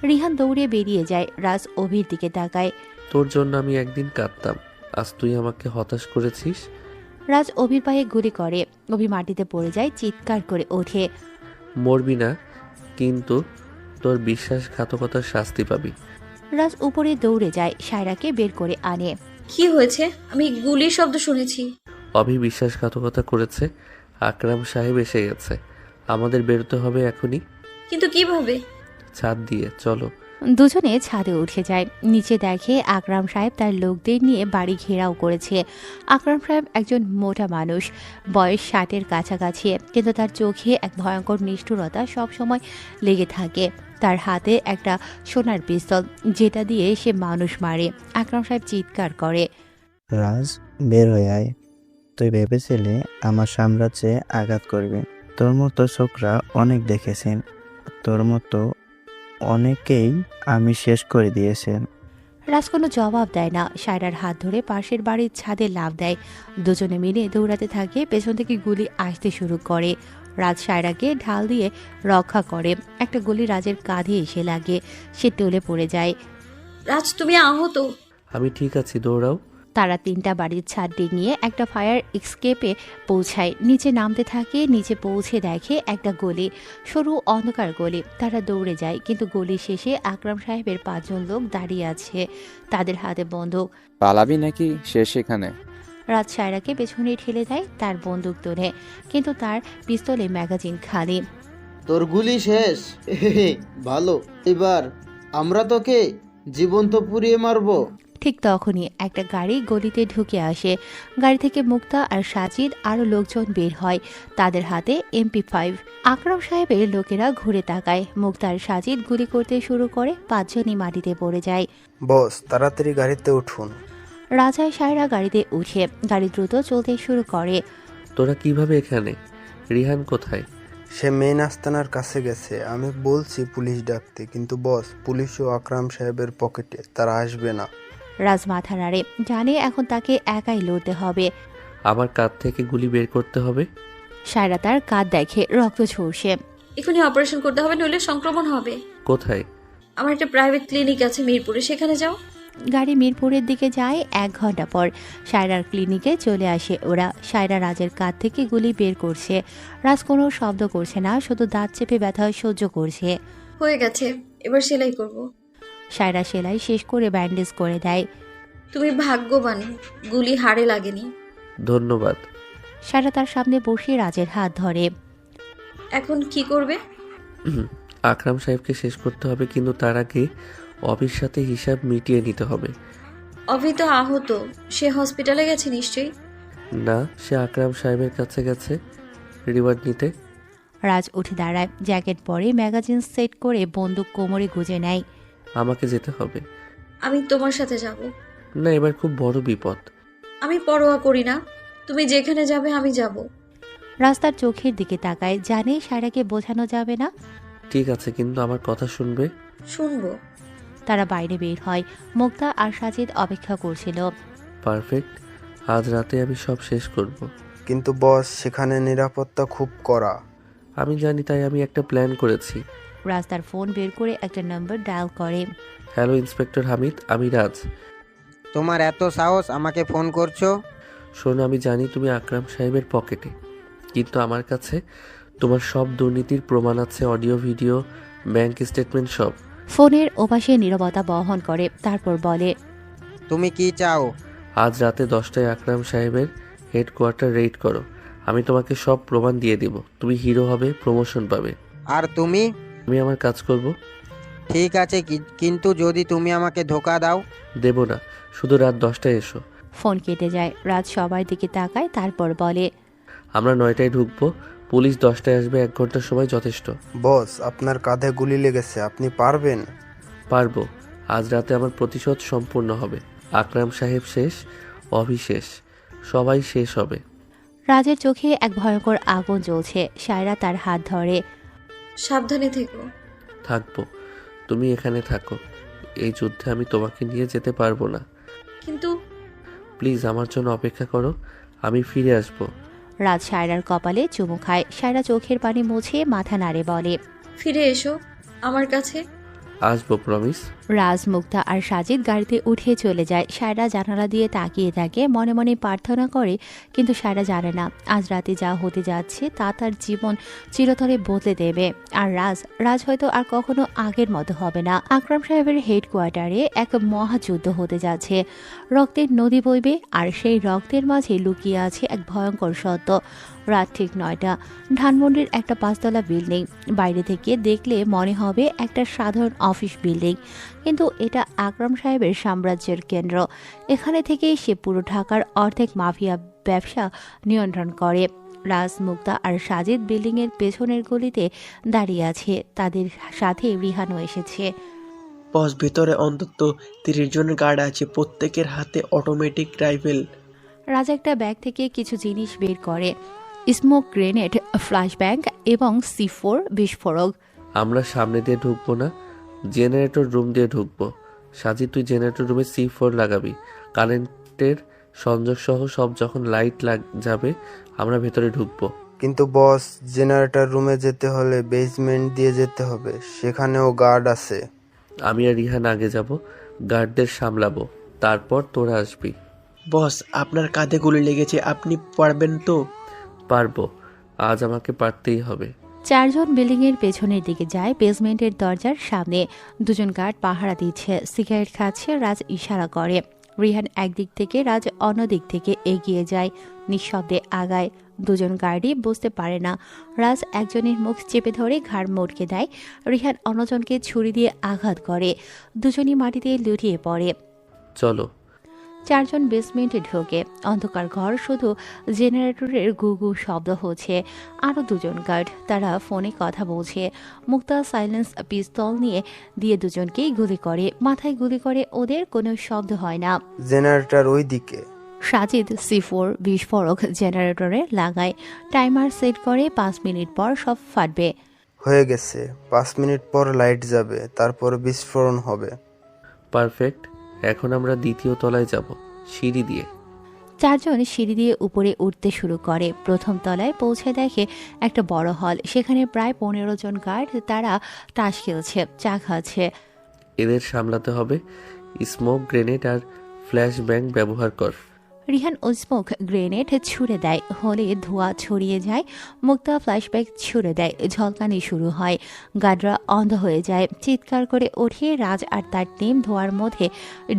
রিহান দৌড়ে বেরিয়ে যায়। রাজ অভির দিকে তাকায়। তোর জন্য আমি একদিন কাঁদতাম, আজ তুই আমাকে হতাশ করেছিস। রাজ অভির পায়ে গুলি করে। অভি মাটিতে পড়ে যায়, চিৎকার করে ওঠে। মরবি না, কিন্তু তোর বিশ্বাসঘাতকতার শাস্তি পাবি। রাজ উপরে দৌড়ে যায়, সায়রাকে বের করে আনে। কি হয়েছে? আমি গুলির শব্দ শুনেছি। অভি বিশ্বাসঘাতকতা করেছে। আকরাম সাহেব এসে গেছে, আমাদের বেরোতে হবে এখনই। কিন্তু কিভাবে? ছাদ দিয়ে চলো। দুজনে ছাদে উঠে যায়। নিচে দেখে আকরাম সাহেব তার লোকদের নিয়ে বাড়ি ঘেরাও করেছে। আকরাম সাহেব একজন মোটা মানুষ, বয়স 60-এর কাছাকাছি, কিন্তু তার চোখে এক ভয়ঙ্কর নিষ্ঠুরতা সবসময় লেগে থাকে। তার হাতে একটা সোনার পিস্তল, যেটা দিয়ে সে মানুষ মারে। আকরাম সাহেব চিৎকার করে, রাজ, বের হয়ে আয়। তুই ভেবেছিলে আমার সাম্রাজ্যে আঘাত করবে? তোর মতো ছোকরা অনেক দেখেছেন, তোর মতো অনেকেই আমি শেষ করে দিয়েছেন। রাজ কোনো জবাব দেয় না। সায়রার হাত ধরে পাশের বাড়ির ছাদে লাফ দেয়। দুজনে মিলে দৌড়াতে থাকে। পেছন থেকে গুলি আসতে শুরু করে। রাজ সায়রাকে ঢাল দিয়ে রক্ষা করে। একটা গুলি রাজের কাঁধে এসে লাগে, সে টলে পড়ে যায়। রাজ, তুমি আহত? আমি ঠিক আছি, দৌড়াও। তারা 3টা বাড়ির ছাদ ডিঙিয়ে একটা ফায়ার এক্সকেপে পৌঁছায়। নিচে নামতে থাকে। নিচে পৌঁছে দেখে একটা গলি, সরু অন্ধকার গলি। তারা দৌড়ে যায়, কিন্তু গলি শেষে আকরাম সাহেবের 5 জন লোক দাঁড়িয়ে আছে, তাদের হাতে বন্দুক। পালাবি নাকি শেষ এখানে? রাজ সায়রাকে পেছনে ঠেলে দেয়, তার বন্দুক তোলে, কিন্তু তার পিস্তলে ম্যাগাজিন খালি। তোর গুলি শেষ? ভালো, এবার আমরা তোকে জীবন্ত পুড়িয়ে মারবো। ঠিক তখনই একটা গাড়ি গলিতে ঢুকে আসে। গাড়ি থেকে মুক্তা আর সাজিদ আরো লোকজন বের হয়, তাদের হাতে MP5। আকরাম সাহেবের লোকেরা ঘুরে তাকায়। মুক্তা আর সাজিদ গুলি করতে শুরু করে। 5 জনই মাটিতে পড়ে যায়। বস, তাড়াতাড়ি গাড়িতে উঠুন। রাজা সায়রা গাড়িতে উঠে গাড়ি দ্রুত চলতে শুরু করে। তোরা কিভাবে এখানে? রিহান কোথায়? সে মেইন আস্তানার কাছে গেছে। আমি বলছি পুলিশ ডাকতে, কিন্তু বস, পুলিশও আকরাম সাহেবের পকেটে, তারা আসবে না। রাজ মাথা নাড়ে, জানে এখন তাকে একাই লড়তে হবে। আমার কাঁধ থেকে গুলি বের করতে হবে। সায়রা তার কাঁধ দেখে, রক্ত ঝরছে। এখনই অপারেশন করতে হবে, নইলে সংক্রমণ হবে। কোথায়? আমার একটা প্রাইভেট ক্লিনিক আছে মিরপুরে, সেখানে যাও। গাড়ি মিরপুরের দিকে যায়। 1 ঘন্টা পর সায়রার ক্লিনিকে চলে আসে ওরা। সায়রা রাজের কাঁধ থেকে গুলি বের করছে। রাজ কোনো শব্দ করছে না, শুধু দাঁত চেপে ব্যথা সহ্য করছে। হয়ে গেছে, এবার সেলাই করব। সায়রা সেলাই শেষ করে ব্যান্ডেজ করে দেয়। তুমি ভাগ্যবান, গুলি হাড়ে লাগেনি। ধন্যবাদ। সায়রা তার সামনে বসে রাজের হাত ধরে। এখন কি করবে? আকরাম সাহেবকে শেষ করতে হবে, কিন্তু তার আগে অফিস সাথে হিসাব মিটিয়ে নিতে হবে। অভি তো আহত, সে হসপিটালে গেছে নিশ্চয়ই। না, সে আকরাম সাহেবের কাছে গেছে রিওয়ার্ড নিতে। রাজ উঠে দাঁড়ায়, জ্যাকেট পরে, ম্যাগাজিন সেট করে বন্দুক কোমরে গুজে নেয়। আমাকে যেতে হবে। আমি তোমার সাথে যাব। না, এবার খুব বড় বিপদ। আমি পরোয়া করি না, তুমি যেখানে যাবে আমি যাব। রাস্তার চোখের দিকে তাকায়, জানে সায়রাকে বোঝানো যাবে না। ঠিক আছে, কিন্তু আমার কথা শুনবে। শুনবো। তারা বাইরে বের হয়। মুক্তা আর সাজিদ অপেক্ষা করছিল। পারফেক্ট, আজ রাতে আমি সব শেষ করব। কিন্তু বস, সেখানে নিরাপত্তা খুব কড়া। আমি জানি, তাই আমি একটা প্ল্যান করেছি। রাজ তার ফোন বের করে একটা নাম্বার ডায়াল করে। হ্যালো ইন্সপেক্টর হামিদ, আমি রাজ। তোমার এত সাহস, আমাকে ফোন করছো? শোনো, আমি জানি তুমি আকরাম সাহেবের পকেটে, কিন্তু আমার কাছে তোমার সব দুর্নীতির প্রমাণ আছে, অডিও, ভিডিও, ব্যাংক স্টেটমেন্ট সব। ফোনের ওপাশে নীরবতা বহন করে, তারপর বলে, তুমি কি চাও? আজ রাতে 10টায় আকরাম সাহেবের হেডকোয়ার্টার রেড করো। আমি তোমাকে সব প্রমাণ দিয়ে দিব। তুমি হিরো হবে, প্রমোশন পাবে। আর তুমি? আমি আমার কাজ করব। ঠিক আছে, কিন্তু যদি তুমি আমাকে ধোকা দাও? দেব না, শুধু রাত 10টায় এসো। ফোন কেটে যায়। রাজ সবার দিকে তাকায়, তারপর বলে, আমরা 9টায় ঢুকবো, পুলিশ 10টায় আসবে, 1 ঘন্টার সময় যথেষ্ট। বস, আপনার কাঁধে গুলি লেগেছে, আপনি পারবেন? পারবো। আজ রাতে আমার প্রতিশোধ সম্পূর্ণ হবে। আকরাম সাহেব শেষ, অভিশেষ, সবাই শেষ হবে। রাজের চোখে এক ভয়ঙ্কর আগুন জ্বলছে। সায়রা তার হাত ধরে। সাবধানে থেকো। থাকবো, তুমি এখানে থাকো। এই যুদ্ধে আমি তোমাকে নিয়ে যেতে পারবো না। কিন্তু প্লিজ আমার জন্য অপেক্ষা করো, আমি ফিরে আসবো। রাজ সায়রার কপালে চুমু খায়। সায়রা চোখের পানি মুছে মাথা নাড়ে, বলে, ফিরে এসো আমার কাছে। আসবো, প্রমিস। রাজ, মুক্তা আর সাজিদ গাড়িতে উঠে চলে যায়। সায়রা জানালা দিয়ে তাকিয়ে থাকে, মনে মনে প্রার্থনা করে, কিন্তু সায়রা জানে না আজ রাতে যা হতে যাচ্ছে তা তার জীবন চিরতরে বদলে দেবে। আর রাজ হয়তো আর কখনো আগের মতো হবে না। আকরাম সাহেবের হেডকোয়ার্টারে এক মহাযুদ্ধ হতে যাচ্ছে। রক্তের নদী বইবে, আর সেই রক্তের মাঝে লুকিয়ে আছে এক ভয়ঙ্কর সত্য। রাত ঠিক 9টা। ধানমন্ডির একটা 5তলা বিল্ডিং। বাইরে থেকে দেখলে মনে হবে একটা সাধারণ অফিস বিল্ডিং, কিন্তু এটা আকরাম সাহেবের সাম্রাজ্যের কেন্দ্র। এখানে থেকেই সে পুরো ঢাকার অর্ধেক মাফিয়া ব্যবসা নিয়ন্ত্রণ করে। রাজ, মুক্তা আর সাজিদ বিল্ডিংয়ের পেছনের গলিতে দাঁড়িয়ে আছে। তাদের সাথে রিহানও এসেছে। বস, ভেতরে অন্তত 30 জন গার্ড আছে, প্রত্যেকের হাতে অটোমেটিক রাইফেল। রাজ একটা ব্যাগ থেকে কিছু জিনিস বের করে, স্মোক গ্রেনেড, ফ্ল্যাশ ব্যাং এবং C4 বিস্ফোরক। আমরা সামনে দিয়ে ঢুকবো না, জেনারেটর রুম দিয়ে ঢুকবো। সাজি, তুই জেনারেটর রুমে C4 লাগাবি। কারেন্টের সংযোগ সহ সব যখন লাইট যাবে আমরা ভেতরে ঢুকবো। কিন্তু বস, জেনারেটর রুমে যেতে হলে বেসমেন্ট দিয়ে যেতে হবে, সেখানেও গার্ড আছে। আমি আর রিহান আগে যাব, গার্ডদের সামলাবো, তারপর তোরা আসবি। বস, আপনার কাঁধে গুলি লেগেছে, আপনি পারবেন তো? পারবো, আজ আমাকে পারতেই হবে। 4 জন বিল্ডিংয়ের পেছনের দিকে যায়। বেসমেন্টের দরজার সামনে 2 জন গার্ড পাহারা দিচ্ছে, সিগারেট খাচ্ছে। রাজ ইশারা করে। রিহান একদিক থেকে, রাজ অন্যদিক থেকে এগিয়ে যায়, নিঃশব্দে আগায়। 2 জন গার্ডই বুঝতে পারে না। রাজ একজনের মুখ চেপে ধরে ঘাড় মটকে দেয়। রিহান অন্যজনকে ছুরি দিয়ে আঘাত করে। 2জনই মাটিতে লুটিয়ে পড়ে। চলো। 4 জন বেসমেন্টে ঢোকে। অন্ধকার ঘর, শুধু জেনারেটরের গুগু শব্দ হচ্ছে। আরও 2 জন গার্ড, তারা ফোনে কথা বলছে। মুক্তা সাইলেন্স পিস্তল নিয়ে দিয়ে 2 জনকেই গুলি করে। মাথায় গুলি করে, ওদের কোনো শব্দ হয় না। জেনারেটর ওই দিকে। সাজিদ C4 বিস্ফোরক জেনারেটরে লাগায়। টাইমার সেট করে, 5 মিনিট পর সব ফাটবে। হয়ে গেছে, 5 মিনিট পর লাইট যাবে, তারপর বিস্ফোরণ হবে। পারফেক্ট, এখন আমরা 2য় তলায় যাব, সিঁড়ি দিয়ে। 4 জন সিঁড়ি দিয়ে উপরে উঠতে শুরু করে। 1ম তলায় পৌঁছে দেখে একটা বড় হল। সেখানে প্রায় 15 জন গার্ড, তারা তাস খেলছে, চা খাচ্ছে। এদের সামলাতে হবে, স্মোক গ্রেনেড আর ফ্ল্যাশ ব্যাং ব্যবহার কর। রিহান স্মোক গ্রেনেড ছুড়ে দেয়, হলে ধোঁয়া ছড়িয়ে যায়। মুক্তা ফ্ল্যাশব্যাক ছুড়ে দেয়, ঝলকানি শুরু হয়। গার্ডরা অন্ধ হয়ে যায়, চিৎকার করে ওঠে। রাজ আর তার টিম ধোঁয়ার মধ্যে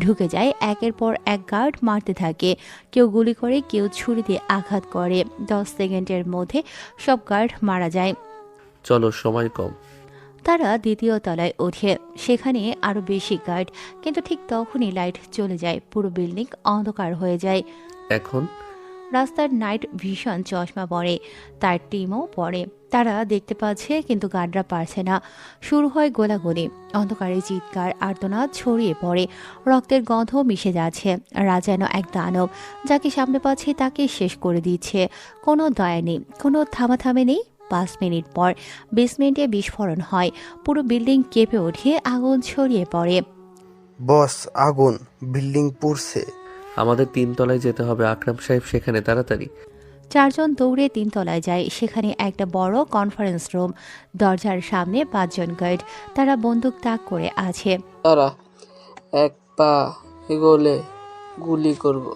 ঢুকে যায়। একের পর এক গার্ড মারতে থাকে, কেউ গুলি করে, কেউ ছুরি দিয়ে আঘাত করে। 10 সেকেন্ডের মধ্যে সব গার্ড মারা যায়। চলো, সময় কম। তারা দ্বিতীয় তলায় ওঠে, সেখানে আরো বেশি গার্ড, কিন্তু ঠিক তখনই লাইট চলে যায়, পুরো বিল্ডিং অন্ধকার হয়ে যায়। এখন রাস্তার নাইট ভিশন চশমা পরে, তার টিমও পরে। তারা দেখতে পাচ্ছে কিন্তু গার্ডরা পারছে না। শুরু হয় গোলাগুলি, অন্ধকারে চিৎকার, আর্তনাদ ছড়িয়ে পড়ে, রক্তের গন্ধ মিশে যাচ্ছে। রাজ যেন এক দানব, যাকে সামনে পাচ্ছে তাকে শেষ করে দিচ্ছে। কোনো দয়া নেই, কোনো থামাথামে নেই। 5 মিনিট পর বেসমেন্টে বিস্ফোরণ হয়, পুরো বিল্ডিং কেঁপে ওঠে, আগুন ছড়িয়ে পড়ে। বস, আগুন, বিল্ডিং পুড়ছে। আমাদের 3 তলায় যেতে হবে। আকরাম সাহেব সেখানে, তাড়াতাড়ি। 4 জন দৌড়ে 3 তলায় যায়। সেখানে একটা বড় কনফারেন্স রুম, দরজার সামনে 5 জন গার্ড, তারা বন্দুক তাক করে আছে। তারা এক পা এগোলে গুলি করব।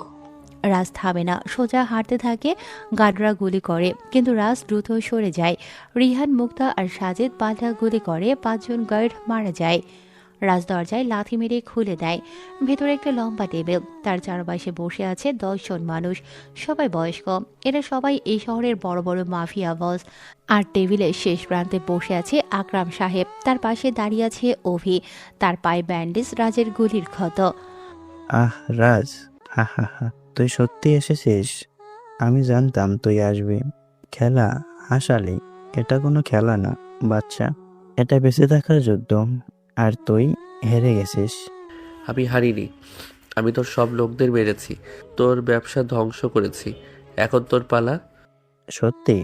রাজ থামে না, সোজা হাঁটতে থাকে। গার্ডরা গুলি করে, কিন্তু রাজ দ্রুত সরে যায়। রিহান, মুক্তা আর সাজিদ পাল্টা গুলি করে, 5 জন গার্ড মারা যায়। রাজ দরজায় লাথি মেরে খুলে দেয়। ভেতরে একটা লম্বা টেবিল, তার চারপাশে বসে আছে 10 জন মানুষ, সবাই বয়স্ক। এরা সবাই এই শহরের বড় বড় মাফিয়া বস। আর টেবিলের শেষ প্রান্তে বসে আছে আকরাম সাহেব, তার পাশে দাঁড়িয়ে আছে অভি, তার পায়ে ব্যান্ডেজ, রাজের গুলির ক্ষত। আহ রাজ, হা হা হা, তুই সত্যি এসেছিস? আমি জানতাম তুই আসবি। খেলা হাসালি, এটা কোনো খেলা না বাচ্চা, এটা বেঁচে থাকার যুদ্ধ, আর তুই হেরে গেছিস। আমি হারিনি, আমি তোর সব লোকদের মেরেছি, তোর ব্যবসা ধ্বংস করেছি। এখন তোর পালা। সত্যি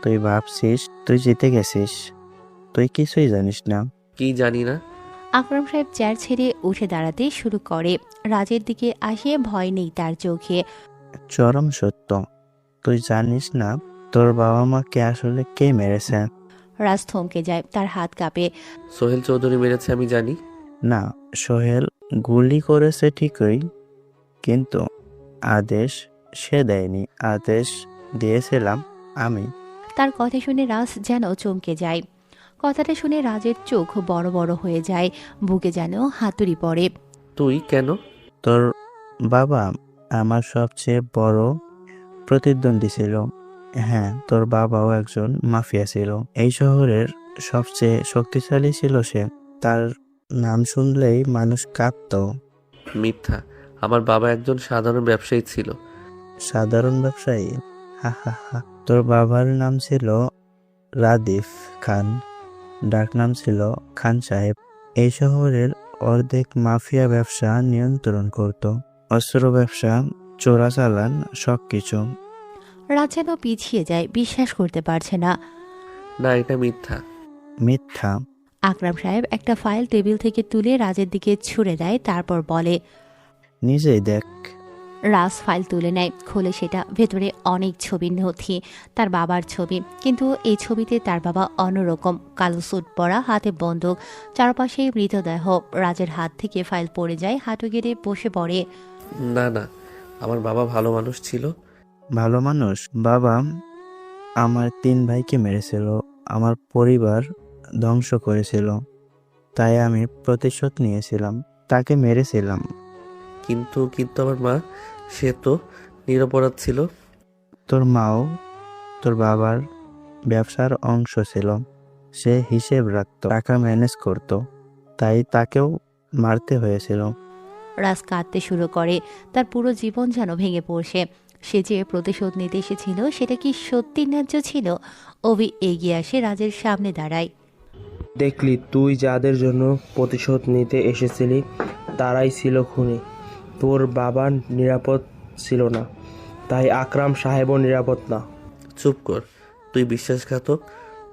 তুই ভাবছিস তুই জিতে গেছিস? তুই কিছুই জানিস না। কি জানি না? আকরাম সাহেব চেয়ার ছেড়ে উঠে দাঁড়াতে শুরু করে। রাজের দিকে আসিয়ে, ভয় নেই তার চোখে। চরম সত্য, তুই জানিস না তোর বাবা মাকে আসলে কে মেরেছে? রাজ থমকে যায়, তার হাত কাঁপে। সোহেল চৌধুরী মেরেছে, আমি জানি। না, সোহেল গুলি করেছে ঠিকই, কিন্তু আদেশ সে দেয়নি, আদেশ দিয়েছিলাম আমি। তার কথা শুনে রাজ যেন চমকে যায়। কথাটা শুনে রাজের চোখ বড় বড় হয়ে যায়, বুকে যেন হাতুড়ি পড়ে। তুই কেন? তোর বাবা আমার সবচেয়ে বড় প্রতিদ্বন্দ্বী ছিল। হ্যাঁ, তোর বাবাও একজন মাফিয়া ছিল, এই শহরের সবচেয়ে শক্তিশালী ছিল সে। তার নাম শুনলেই মানুষ কাঁপত। মিথ্যা, আমার বাবা একজন সাধারণ ব্যবসায়ী ছিল। সাধারণ ব্যবসায়ী? হা হা হা। তোর বাবার নাম ছিল রাদিফ খান, ডাক নাম ছিল খান সাহেব। এই শহরের অর্ধেক মাফিয়া ব্যবসা নিয়ন্ত্রণ করত, অস্ত্র ব্যবসা, চোরাচালান, সবকিছু। রাজ যেন পিছিয়ে যায়, বিশ্বাস করতে পারছে না। না, এটা মিথ্যা। মিথ্যা? আকরাম সাহেব একটা ফাইল টেবিল থেকে তুলে রাজের দিকে ছুড়ে দেয়, তারপর বলে, নিজেই দেখ। রাজ ফাইল তুলে নেয়, খোলে সেটা। ভেতরে অনেক ছবির নথি, তার বাবার ছবি, কিন্তু এই ছবিতে তার বাবা অন্যরকম, কালো স্যুট পরা, হাতে বন্দুক, চারপাশে মৃতদেহ। রাজের হাত থেকে ফাইল পড়ে যায়, হাঁটু গেড়ে বসে পড়ে। না না, আমার বাবা ভালো মানুষ ছিল। ভালো মানুষ? বাবা আমার 3 ভাইকে মেরেছিল, আমার পরিবার ধ্বংস করেছিল, তাই আমি প্রতিশোধ নিয়েছিলাম, তাকে মেরেছিলাম। কিন্তু কিন্তু আমার মা, সে তো নিরপরাধ ছিল। তোর মাও তোর বাবার ব্যবসার অংশ ছিল, সে হিসেব রাখত, টাকা ম্যানেজ করত, তাই তাকেও মারতে হয়েছিল। রাজ কাঁদতে শুরু করে, তার পুরো জীবন যেন ভেঙে পড়ছে। সে যে প্রতিশোধ নিতে এসেছিল সেটা কি সত্যি ন্যায্য ছিল? অভি এগিয়ে আসে, রাজের সামনে দাঁড়ায়। দেখলি, তুই যাদের জন্য প্রতিশোধ নিতে এসেছিলি তারাই ছিল খুনি। তোর বাবা নিরাপদ ছিল না, তাই আকরাম সাহেবও নিরাপদ না। চুপ কর, তুই বিশ্বাসঘাতক,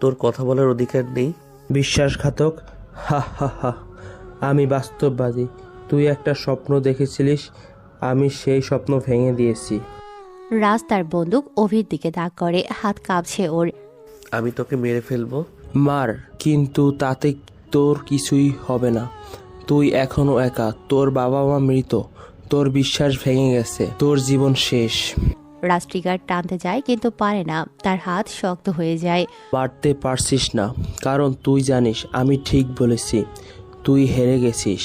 তোর কথা বলার অধিকার নেই। বিশ্বাসঘাতক? হা হা হা, আমি বাস্তববাদী। তুই একটা স্বপ্ন দেখেছিলিস, আমি সেই স্বপ্ন ভেঙে দিয়েছি। রাজ তার বন্দুক অভির দিকে তাক করে, হাত কাঁপছে ওর। আমি তোকে মেরে ফেলবো। মার, কিন্তু তাতে তোর কিছুই হবে না। তুই এখনো একা, তোর বাবা মা মৃত, তোর বিশ্বাস ভেঙে গেছে, তোর জীবন শেষ। রাজ ট্রিগার টানতে যায় কিন্তু পারে না, তার হাত শক্ত হয়ে যায়। পারতে পারছিস না, কারণ তুই জানিস আমি ঠিক বলেছি, তুই হেরে গেছিস।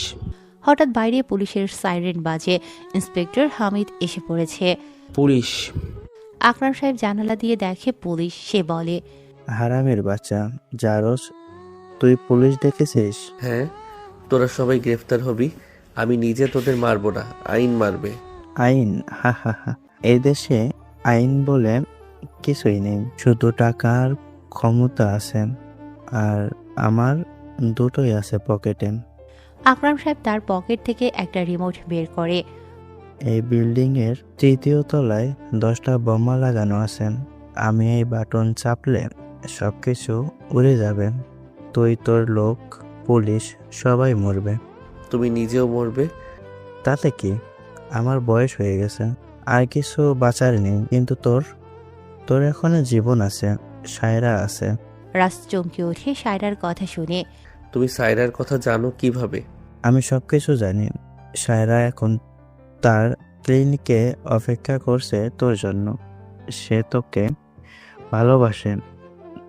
হঠাৎ বাইরে পুলিশের সাইরেন বাজে। ইন্সপেক্টর হামিদ এসে পড়েছে। পুলিশ। আকরাম সাহেব জানালা দিয়ে দেখে পুলিশ। সে বলে, হারামের বাচ্চা জারস, তুই পুলিশ দেখেছিস? হ্যাঁ, তোরা সবাই গ্রেফতার হবি। আমি নিজে তোদের মারবো না, আইন মারবে। আইন? হা হা হা, এই দেশে আইন বলে কিছুই নেই, শুধু টাকার ক্ষমতা আছে, আর আমার দুটোই আছে পকেটে। আকরাম সাহেব তার পকেট থেকে একটা রিমোট বের করে। এই বিল্ডিং এর ৩য় তলায় 10টা বোমা লাগানো আছে, আমি এই বাটন চাপলে সবকিছু উড়ে যাবে, তুই, তোর লোক, পুলিশ সবাই মরবে। তুমি নিজেও মরবে। তাতে কি, আমার বয়স হয়ে গেছে, আর কিছু বাঁচার নেই, কিন্তু তোর এখনো জীবন আছে, সায়রা আছে। রাজ চমকে ওঠে সায়রার কথা শুনে। তুমি সায়রার কথা জানো কিভাবে? আমি সবকিছু জানি। সায়রা এখন তার ক্লিনিকে অপেক্ষা করছে তোর জন্য। সে তোকে ভালোবাসে,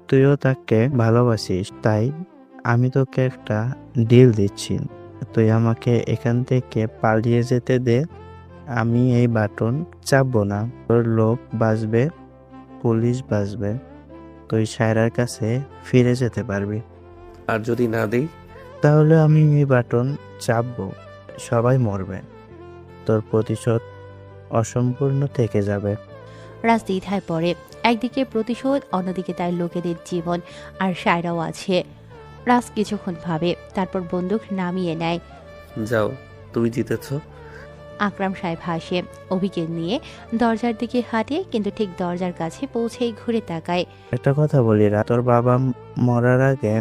তুইও তাকে ভালোবাসিস, তাই আমি তোকে একটা ডিল দিচ্ছি, তুই আমাকে এখান থেকে পালিয়ে যেতে দে, আমি এই বাটন চাপবো না, তোর লোক বাঁচবে, পুলিশ বাঁচবে, তুই সায়রার কাছে ফিরে যেতে পারবি। আর যদি না দেই? তাহলে আমি এই বাটন চাপবো, সবাই মরবে, তোর প্রতিশোধ অসম্পূর্ণ থেকে যাবে। রাজ দ্বিধায় পড়ে। একদিকে প্রতিশোধ, অন্যদিকে তার লোকেদের জীবন, আর সায়রাও আছে। রাজ কিছুক্ষণ ভাবে, তারপর বন্দুক নামিয়ে নেয়। যাও, তুমি জিতেছ। আকরাম সাহেব হাসে, অভিকে নিয়ে দরজার দিকে হাঁটে, কিন্তু ঠিক দরজার কাছে পৌঁছেই ঘুরে তাকায়। একটা কথা বলি, তোর বাবা মরার আগে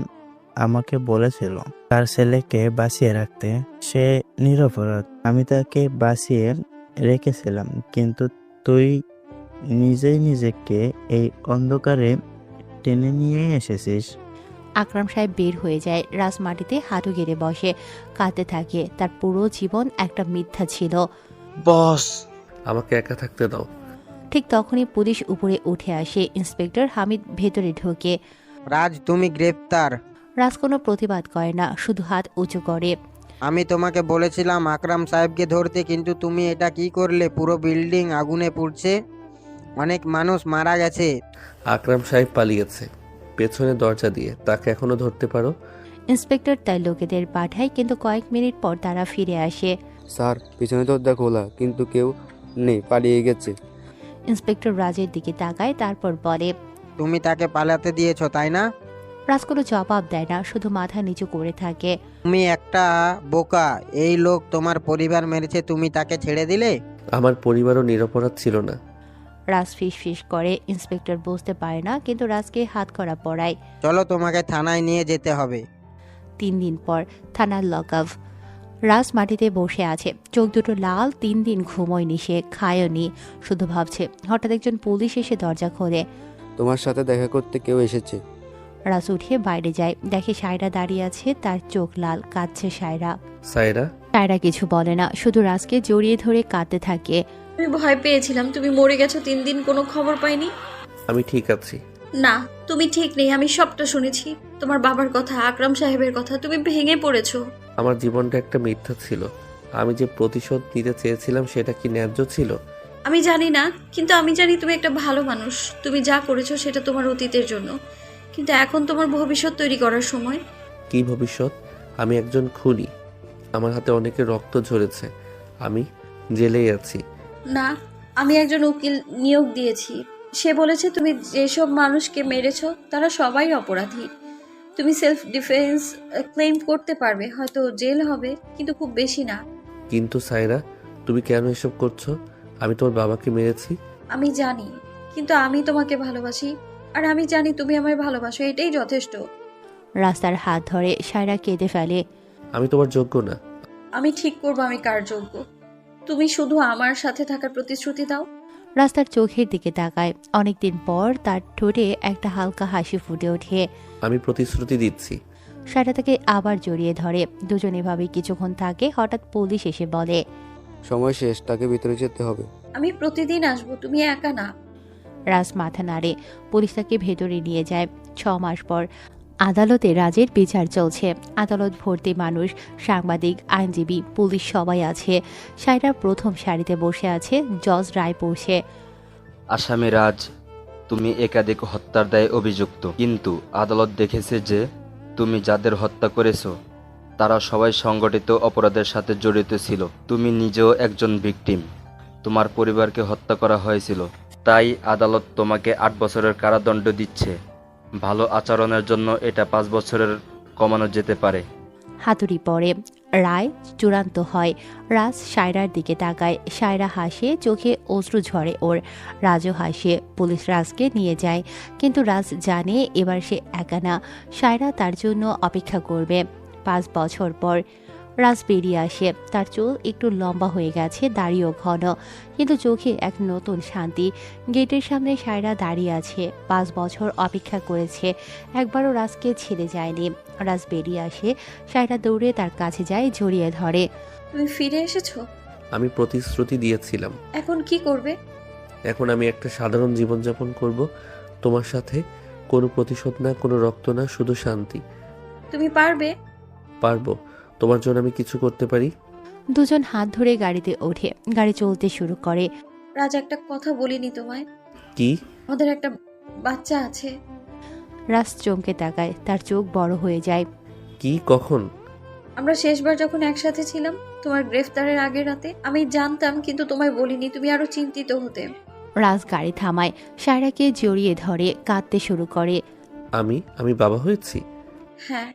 আমাকে বলেছিল তার ছেলেকে বাঁচিয়ে রাখতে, সে নিরপরাধ, আমি তাকে বাঁচিয়ে রেখেছিলাম, কিন্তু তুই নিজেই নিজেকে এই অন্ধকারে টেনে নিয়ে এসেছিস। আকরাম সাহেব বের হয়ে যায়। রাজ মাটিতে হাঁটু গেড়ে বসে, কাঁদতে থাকে। তার পুরো জীবন একটা মিথ্যা ছিল। বস, আমাকে একা থাকতে দাও। ঠিক তখনই পুলিশ উপরে উঠে আসে। ইন্সপেক্টর হামিদ ভেতরে ঢোকে। রাজ, তুমি গ্রেপ্তার। রাজ কোনো প্রতিবাদ করে না, শুধু হাত উঁচু করে। আমি তোমাকে বলেছিলাম আকরাম সাহেবকে ধরতে, কিন্তু তুমি এটা কি করলে? পুরো বিল্ডিং আগুনে পুড়ছে, অনেক মানুষ মারা গেছে। আকরাম সাহেব পালিয়েছে পেছনের দরজা দিয়ে, তাকে এখনো ধরতে পারো। ইন্সপেক্টর তার লোকেদের পাঠায়, কিন্তু কয়েক মিনিট পর তারা ফিরে আসে। স্যার, পিছনে দরজা খোলা, কিন্তু কেউ নেই, পালিয়ে গেছে। ইন্সপেক্টর রাজের দিকে তাকায়, তারপর বলে, তুমি তাকে পালাতে দিয়েছো, তাই না? রাজ কোনো জবাব দেয় না, শুধু মাথা নিচু করে থাকে। তুমি একটা বোকা, এই লোক তোমার পরিবার মেরেছে, তুমি তাকে ছেড়ে দিলে? আমার পরিবারও নিরপরাধ ছিল না। রাজ ফিস ফিস করে। ইন্সপেক্টর বুঝতে পারে না, কিন্তু রাজকে হাত করা পড়ায়। চলো, তোমাকে থানায় নিয়ে যেতে হবে। 3 দিন পর থানার লকআপ। রাজ মাটিতে বসে আছে, চোখ দুটো লাল। 3 দিন ঘুমোয়নি সে, খায়নি, শুধু ভাবছে। হঠাৎ একজন পুলিশ এসে দরজা খোলে। তোমার সাথে দেখা করতে কেউ এসেছে। রাজ উঠে বাইরে যায়, দেখে সায়রা দাঁড়িয়ে আছে, তার চোখ লাল, কাঁদছে সায়রা। সায়রা কিছু বলে না, শুধু রাজকে জড়িয়ে ধরে কাঁদতে থাকে। আমি ভয় পেয়েছিলাম, তুমি মরে গেছো, 3 দিন কোনো খবর পাইনি। আমি ঠিক আছি। না, তুমি ঠিক নেই, আমি সবটা শুনেছি। তোমার বাবার কথা, আকরাম সাহেবের কথা, তুমি ভেঙে পড়েছো। আমার জীবনটা একটা মিথ্যা ছিল। আমি যে প্রতিশোধ নিতে চেয়েছিলাম সেটা কি ন্যায্য ছিল? আমি জানি না, কিন্তু আমি জানি তুমি একটা ভালো মানুষ। তুমি যা করেছো সেটা তোমার অতীতের জন্য, কিন্তু এখন তোমার ভবিষ্যৎ তৈরি করার সময়। কি ভবিষ্যৎ? আমি একজন খুনি, আমার হাতে অনেকের রক্ত ঝরেছে, আমি জেলেই আছি। না, আমি একজন উকিল নিয়োগ দিয়েছি। সে বলেছে তুমি যেসব মানুষকে মেরেছো তারা সবাই অপরাধী। তুমি সেলফ ডিফেন্স ক্লেম করতে পারবে, হয়তো জেল হবে, কিন্তু খুব বেশি না। কিন্তু সায়রা, তুমি কেন এসব করছো? আমি তোমার বাবাকে মেরেছি। আমি জানি, কিন্তু আমি তোমাকে ভালোবাসি, আর আমি জানি তুমি আমায় ভালোবাসো, এটাই যথেষ্ট। রাস্তার হাত ধরে সায়রা কেঁদে ফেলে। আমি তোমার যোগ্য না। আমি ঠিক করবো আমি কার যোগ্য। তুমি শুধু আমার সাথে থাকার প্রতিশ্রুতি দাও। রাস্তার চোখের দিকে তাকায়। অনেকদিন পর তার ঠোঁটে একটা হালকা হাসি ফুটে ওঠে। আমি প্রতিশ্রুতি দিচ্ছি। সায়রা তাকে আবার জড়িয়ে ধরে। দুজন এভাবে কিছুক্ষণ থাকে। হঠাৎ পুলিশ এসে বলে, সময় শেষ, তাকে ভিতরে যেতে হবে। আমি প্রতিদিন আসবো, তুমি একা না। রাজ মাথা নাড়ে। পুলিশ তাকে ভেতরে নিয়ে যায়। 6 মাস পর আদালতে রাজের বিচার চলছে। আদালত ভর্তি মানুষ, সাংবাদিক, আইনজীবী, পুলিশ সবাই আছে। সায়রা প্রথম সারিতে বসে আছে। জজ রায় পড়ছে। আসামি রাজ, তুমি একাধিক হত্যার দায়ে অভিযুক্ত, কিন্তু আদালত দেখেছে যে তুমি যাদের হত্যা করেছো তারা সবাই সংগঠিত অপরাধের সাথে জড়িত ছিল। তুমি নিজেও একজন ভিকটিম। তোমার পরিবারকে হত্যা করা হয়েছিল, তাই আদালত তোমাকে 8 বছরের কারাদণ্ড দিচ্ছে। ভালো আচরণের জন্য এটা 5 বছরের কমানো যেতে পারে। হাতুড়ি পড়ে। রায় চূড়ান্ত হয়। রাজ সায়রার দিকে তাকায়। সায়রা হাসে, চোখে অশ্রু ঝরে ওর। রাজও হাসে। পুলিশ রাজকে নিয়ে যায়, কিন্তু রাজ জানে এবার সে একা না। সায়রা তার জন্য অপেক্ষা করবে। 5 বছর পর রাজ বেরিয়ে আসে। তার চুল একটু লম্বা হয়ে গেছে, দাড়িও ঘন, কিন্তু চোখে এক নতুন শান্তি। গেটের সামনে সায়রা দাঁড়িয়ে আছে। 5 বছর অপেক্ষা করেছে, একবারও রাজকে ছেড়ে যায়নি। রাজ বেরিয়ে আসে। সায়রা দৌড়ে তার কাছে যায়, জড়িয়ে ধরে। তুমি ফিরে এসেছো? আমি প্রতিশ্রুতি দিয়েছিলাম। এখন কি করবে? এখন আমি একটা সাধারণ জীবনযাপন করব, তোমার সাথে। কোনো প্রতিশোধ না, কোনো রক্ত না, শুধু শান্তি। তুমি পারবে? পারবো। তোমার জন্য আমি কিছু করতে পারি। দুজন হাত ধরে গাড়িতে ওঠে। গাড়ি চলতে শুরু করে। রাজ, একটা কথা বলিনি তোমায়। কি? আমাদের একটা বাচ্চা আছে। রাজ চমকে তাকায়। তার চোখ বড় হয়ে যায়। কি? কখন? আমরা শেষবার যখন একসাথে ছিলাম, তোমার গ্রেফতারের আগের রাতে। আমি জানতাম, কিন্তু তোমায় বলিনি, তুমি আরো চিন্তিত হতে। রাজ গাড়ি থামায়। সায়রাকে জড়িয়ে ধরে, কাঁদতে শুরু করে। আমি বাবা হয়েছি। হ্যাঁ,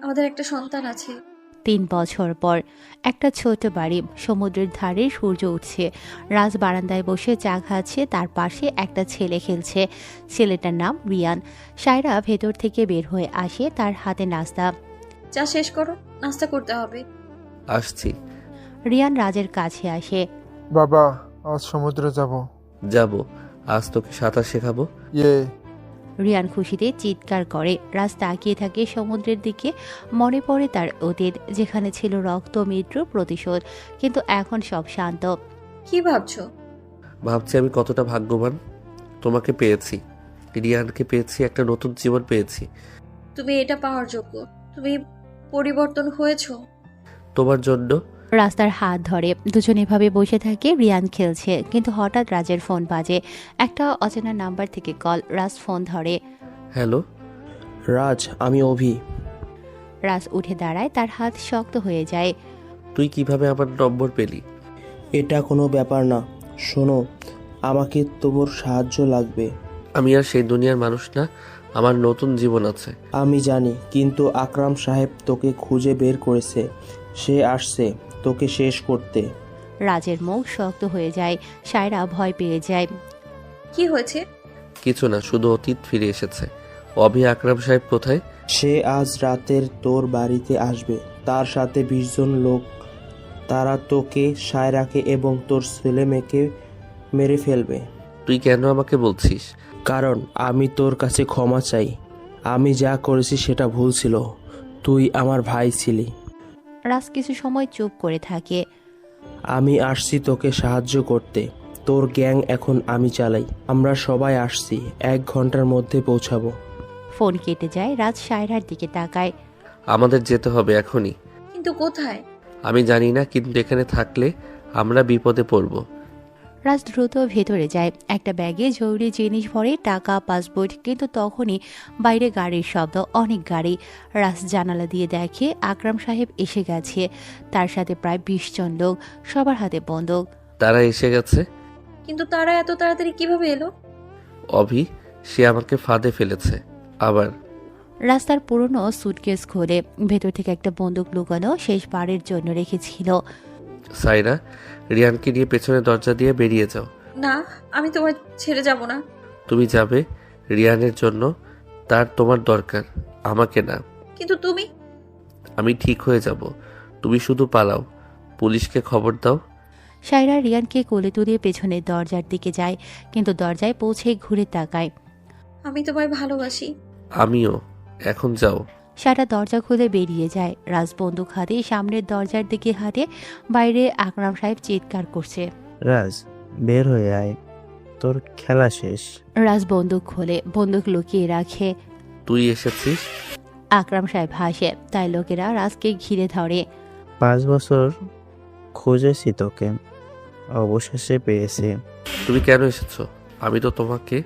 আমাদের একটা সন্তান আছে। 3 বছর পর একটা ছোট বাড়ি, সমুদ্রের ধারে, সূর্য উঠছে। রাজ বারান্দায় বসে চা খাচ্ছে। তার পাশে একটা ছেলে খেলছে। ছেলেটার নাম রিয়ান। সায়রা ভেতর থেকে বের হয়ে আসে। তার হাতে নাস্তা। চা শেষ করো, নাস্তা করতে হবে। আসছি। রিয়ান রাজের কাছে আসে। বাবা, আজ সমুদ্রে যাব। যাব। আজ তোকে সাঁতার শেখাবো। রিয়ান খুশিতে চিৎকার করে। রাজ তাকিয়ে থাকে সমুদ্রের দিকে। মনে পড়ে তার অতীত, যেখানে ছিল রক্ত, মৃত্যু, প্রতিশোধ, কিন্তু এখন সব শান্ত। কি ভাবছো? ভাবছি আমি কতটা ভাগ্যবান। তোমাকে পেয়েছি, রিয়ানকে পেয়েছি, একটা নতুন জীবন পেয়েছি। তুমি এটা পাওয়ার যোগ্য। তুমি পরিবর্তন হয়েছো। তোমার জন্য। রাস্তার হাত ধরে দুজন এভাবে বসে থাকে। রিয়ান খেলছে, কিন্তু হঠাৎ রাজের ফোন বাজে। একটা অচেনা নাম্বার থেকে কল। রাজ ফোন ধরে। হ্যালো রাজ, আমি অভি। রাজ উঠে দাঁড়ায়। তার হাত শক্ত হয়ে যায়। তুই কিভাবে আমার নম্বর পেলি? এটা কোনো ব্যাপার না। শোনো, আমাকে তোমার সাহায্য লাগবে। আমি আর সেই দুনিয়ার মানুষ না, আমার নতুন জীবন আছে। আমি জানি, কিন্তু আকরাম সাহেব তোকে খুঁজে বের করেছে। সে আসছে তোকে শেষ করতে। রাজের মুখ শক্ত হয়ে যায়। সায়রা ভয় পেয়ে যায়। কি হয়েছে? কিছু না, শুধু অতীত ফিরে এসেছে। অভি, আকরাম সাহেব কোথায়? সে আজ রাতের তোর বাড়িতে আসবে। তার সাথে 20 জন লোক। তারা তোকে, সায়রাকে এবং তোর ছেলে মেয়েকে মেরে ফেলবে। তুই কেন আমাকে বলছিস? কারণ আমি তোর কাছে ক্ষমা চাই। আমি যা করেছি সেটা ভুল ছিল। তুই আমার ভাই ছিলি। রাজ কিছু সময় চুপ করে থাকে। আমি আসছি তোকে সাহায্য করতে। তোর গ্যাং এখন আমি চালাই। আমরা সবাই আসছি, 1 ঘন্টার মধ্যে পৌঁছাবো। ফোন কেটে যায়। রাজ সায়রার দিকে তাকায়। আমাদের যেতে হবে এখনই। কিন্তু কোথায়? আমি জানি না, কিন্তু এখানে থাকলে আমরা বিপদে পড়ব। রাজ দ্রুত ভেতরে যায়। একটা ব্যাগে জরুরি জিনিস ভরে, টাকা, পাসপোর্ট, কিন্তু তখনই বাইরে গাড়ির শব্দ, অনেক গাড়ি। রাজ জানালা দিয়ে দেখে আকরাম সাহেব এসে গেছে। তার সাথে প্রায় 20 জন লোক, সবার হাতে বন্দুক। তারা এসে গেছে। কিন্তু তারা এত তাড়াতাড়ি কিভাবে এলো? অভি, সে আমাকে ফাঁদে ফেলেছে। আবার রাস্তার পুরনো সুটকেস খোলে। ভেতর থেকে একটা বন্দুক লুকানো, শেষবারের জন্য রেখেছিল। সাইরা, রিয়ানকে নিয়ে পেছনে দরজা দিয়ে বেরিয়ে যাও। না, আমি তোমায় ছেড়ে যাব না। তুমি যাবে রিয়ানের জন্য, তার তোমার দরকার, আমাকে না। কিন্তু তুমি। আমি ঠিক হয়ে যাব, তুমি শুধু পালাও। পুলিশকে খবর দাও। সায়রা রিয়ানকে কোলে তুলে পেছনের দরজার দিকে যায়, কিন্তু দরজায় পৌঁছে ঘুরে তাকায়। আমি তোমায় ভালোবাসি। আমিও। এখন যাও। সারা দরজা খুলে বেরিয়ে যায়। রাজ বন্দুক হাতে সামনের দরজার দিকে হাঁটে। বাইরে আকরাম সাহেব চিৎকার করছে, রাজ বের হয়ে আয়, তোর খেলা শেষ। রাজ বন্দুক খোলে, বন্দুক লুকিয়ে রাখে। তুই এসেছিস? আকরাম সাহেব হাসে। তাই লোকেরা রাজকে ঘিরে ধরে। 5 বছর খুঁজেছি তোকে, অবশেষে পেয়েছি। তুমি কেন এসেছো? আমি তো তোমাকে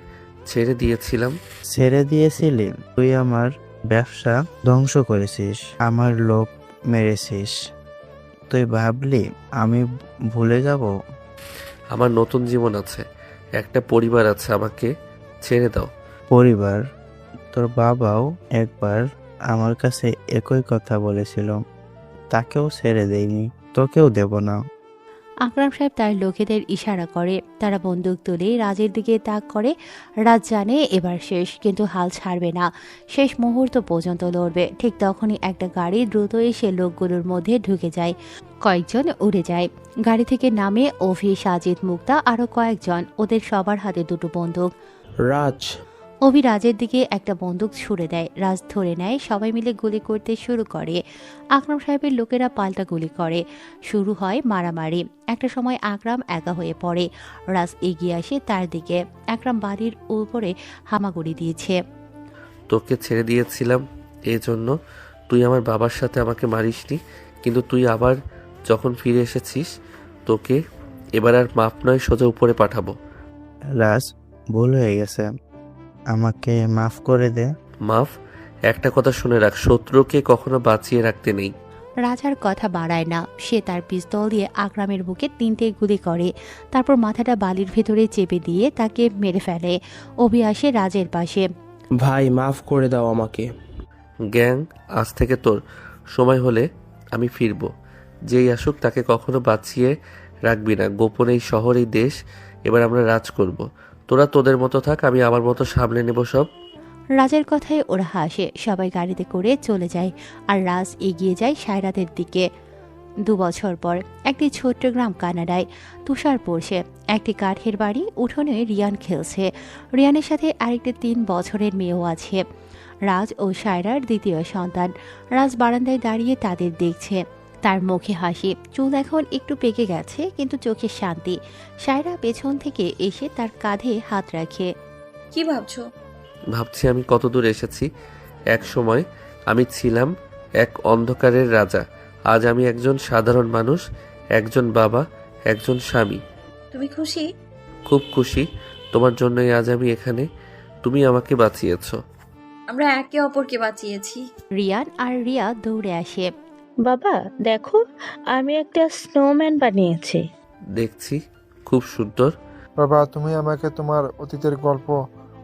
ছেড়ে দিয়েছিলাম। ছেড়ে দিয়েছিলি? তুই আমার ব্যবসা ধ্বংস করেছিস, আমার লোক মেরেছিস। তুই ভাবলি আমি ভুলে যাব? আমার নতুন জীবন আছে, একটা পরিবার আছে, আমাকে ছেড়ে দাও। পরিবার? তোর বাবাও একবার আমার কাছে একই কথা বলেছিল, তাকেও ছেড়ে দেইনি, তোকেও দেব না। আকরাম সাহেব তার লোকেদের ইশারা করে। তারা বন্দুক তুলে রাজের দিকে তাক করে। রাজ জানে এবার শেষ, কিন্তু হাল ছাড়বে না, শেষ মুহূর্ত পর্যন্ত লড়বে। ঠিক তখনই একটা গাড়ি দ্রুত এসে লোকগুলোর মধ্যে ঢুকে যায়। কয়েকজন উড়ে যায়। গাড়ি থেকে নামে অভি, সাজিদ, মুক্তা আরো কয়েকজন। ওদের সবার হাতে দুটো বন্দুক। রাজ, অভি রাজের দিকে একটা বন্দুক ছুড়ে দেয়। রাজ ধরে নেয়। সবাই মিলে গুলি করতে শুরু করে। আকরাম সাহেবের লোকেরা পাল্টা গুলি করে। শুরু হয় মারামারি। একটা সময় আকরাম একা হয়ে পড়ে। রাজ এগিয়ে আসে তার দিকে। আকরাম বাড়ির উপরে হামাগুড়ি দিয়েছে। তোকে ছেড়ে দিয়েছিলাম এই জন্য তুই আমার বাবার সাথে আমাকে মারিসনি, কিন্তু তুই আবার যখন ফিরে এসেছিস তোকে এবার আর মাপ নয় সোজা উপরে পাঠাবো। রাজ, ভুল হয়ে গেছে, আমাকে মাফ করে দে। মাফ? একটা কথা শুনে রাখ, শত্রুকে কখনো বাঁচিয়ে রাখতে নেই। রাজার কথা বাড়ায় না। সে তার পিস্তল দিয়ে আকরামের বুকে 3টে গুলি করে। তারপর মাথাটা বালির ভেতরে চেপে দিয়ে তাকে মেরে ফেলে। অভি আসে রাজের পাশে। ভাই মাফ করে দাও আমাকে। গ্যাং, আজ থেকে তোর সময় হলে আমি ফিরবো। যেই আসুক তাকে কখনো বাঁচিয়ে রাখবি না। গোপন এই শহর, এই দেশ, এবার আমরা রাজ করব। তোরা তোদের মতো থাক, আমি আমার মতো সামলে নেব সব। রাজের কথায় ওরা হাসে। সবাই গাড়িতে করে চলে যায়। আর রাজ এগিয়ে যায় সায়রাদের দিকে। 2 বছর পর একটি ছোট্ট গ্রাম কানাডায়। তুষার পড়ছে। একটি কাঠের বাড়ি, উঠোনে রিয়ান খেলছে। রিয়ানের সাথে আরেকটি 3 বছরের মেয়েও আছে। রাজ ও সায়রার দ্বিতীয় সন্তান। রাজ বারান্দায় দাঁড়িয়ে তাদের দেখছে। তার মুখে হাসি, চুল এখন একটু পেকে গেছে, কিন্তু চোখে শান্তি। সায়রা পেছন থেকে এসে তার কাঁধে হাত রাখে। কি ভাবছো? ভাবছি আমি কত দূর এসেছি। এক সময় আমি ছিলাম এক অন্ধকারের রাজা, আজ আমি একজন সাধারণ মানুষ, একজন বাবা, একজন স্বামী। তুমি খুশি? খুব খুশি। তোমার জন্যই আজ আমি এখানে, তুমি আমাকে বাঁচিয়েছো। আমরা একে অপরকে বাঁচিয়েছি। রিয়ান আর রিয়া দৌড়ে আসে। বাবা দেখো, আমি একটা স্নোম্যান বানিয়েছি। দেখছি, খুব সুন্দর। বাবা, তুমি আমাকে তোমার অতীতের গল্প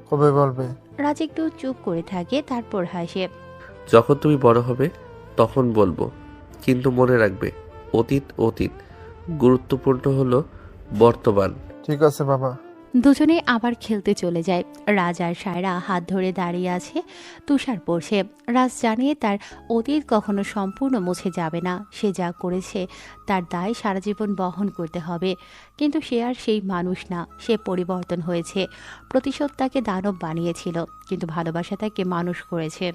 কবে বলবে? রাজ একটু চুপ করে থাকে, তারপর হাসে। যখন তুমি বড় হবে তখন বলবো, কিন্তু মনে রাখবে অতীত অতীত, গুরুত্বপূর্ণ হলো বর্তমান। ঠিক আছে বাবা। দুজনে আবার খেলতে চলে যায়। রাজ আর সায়রা হাত ধরে দাঁড়িয়ে আছে। তুষার পড়ছে। রাজ জানে তার অতীত কখনো সম্পূর্ণ মুছে যাবে না। সে যা করেছে তার দায় সারা জীবন বহন করতে হবে। কিন্তু সে আর সেই মানুষ না, সে পরিবর্তন হয়েছে। প্রতিশোধ তাকে দানব বানিয়েছিল, কিন্তু ভালোবাসা তাকে মানুষ করেছে।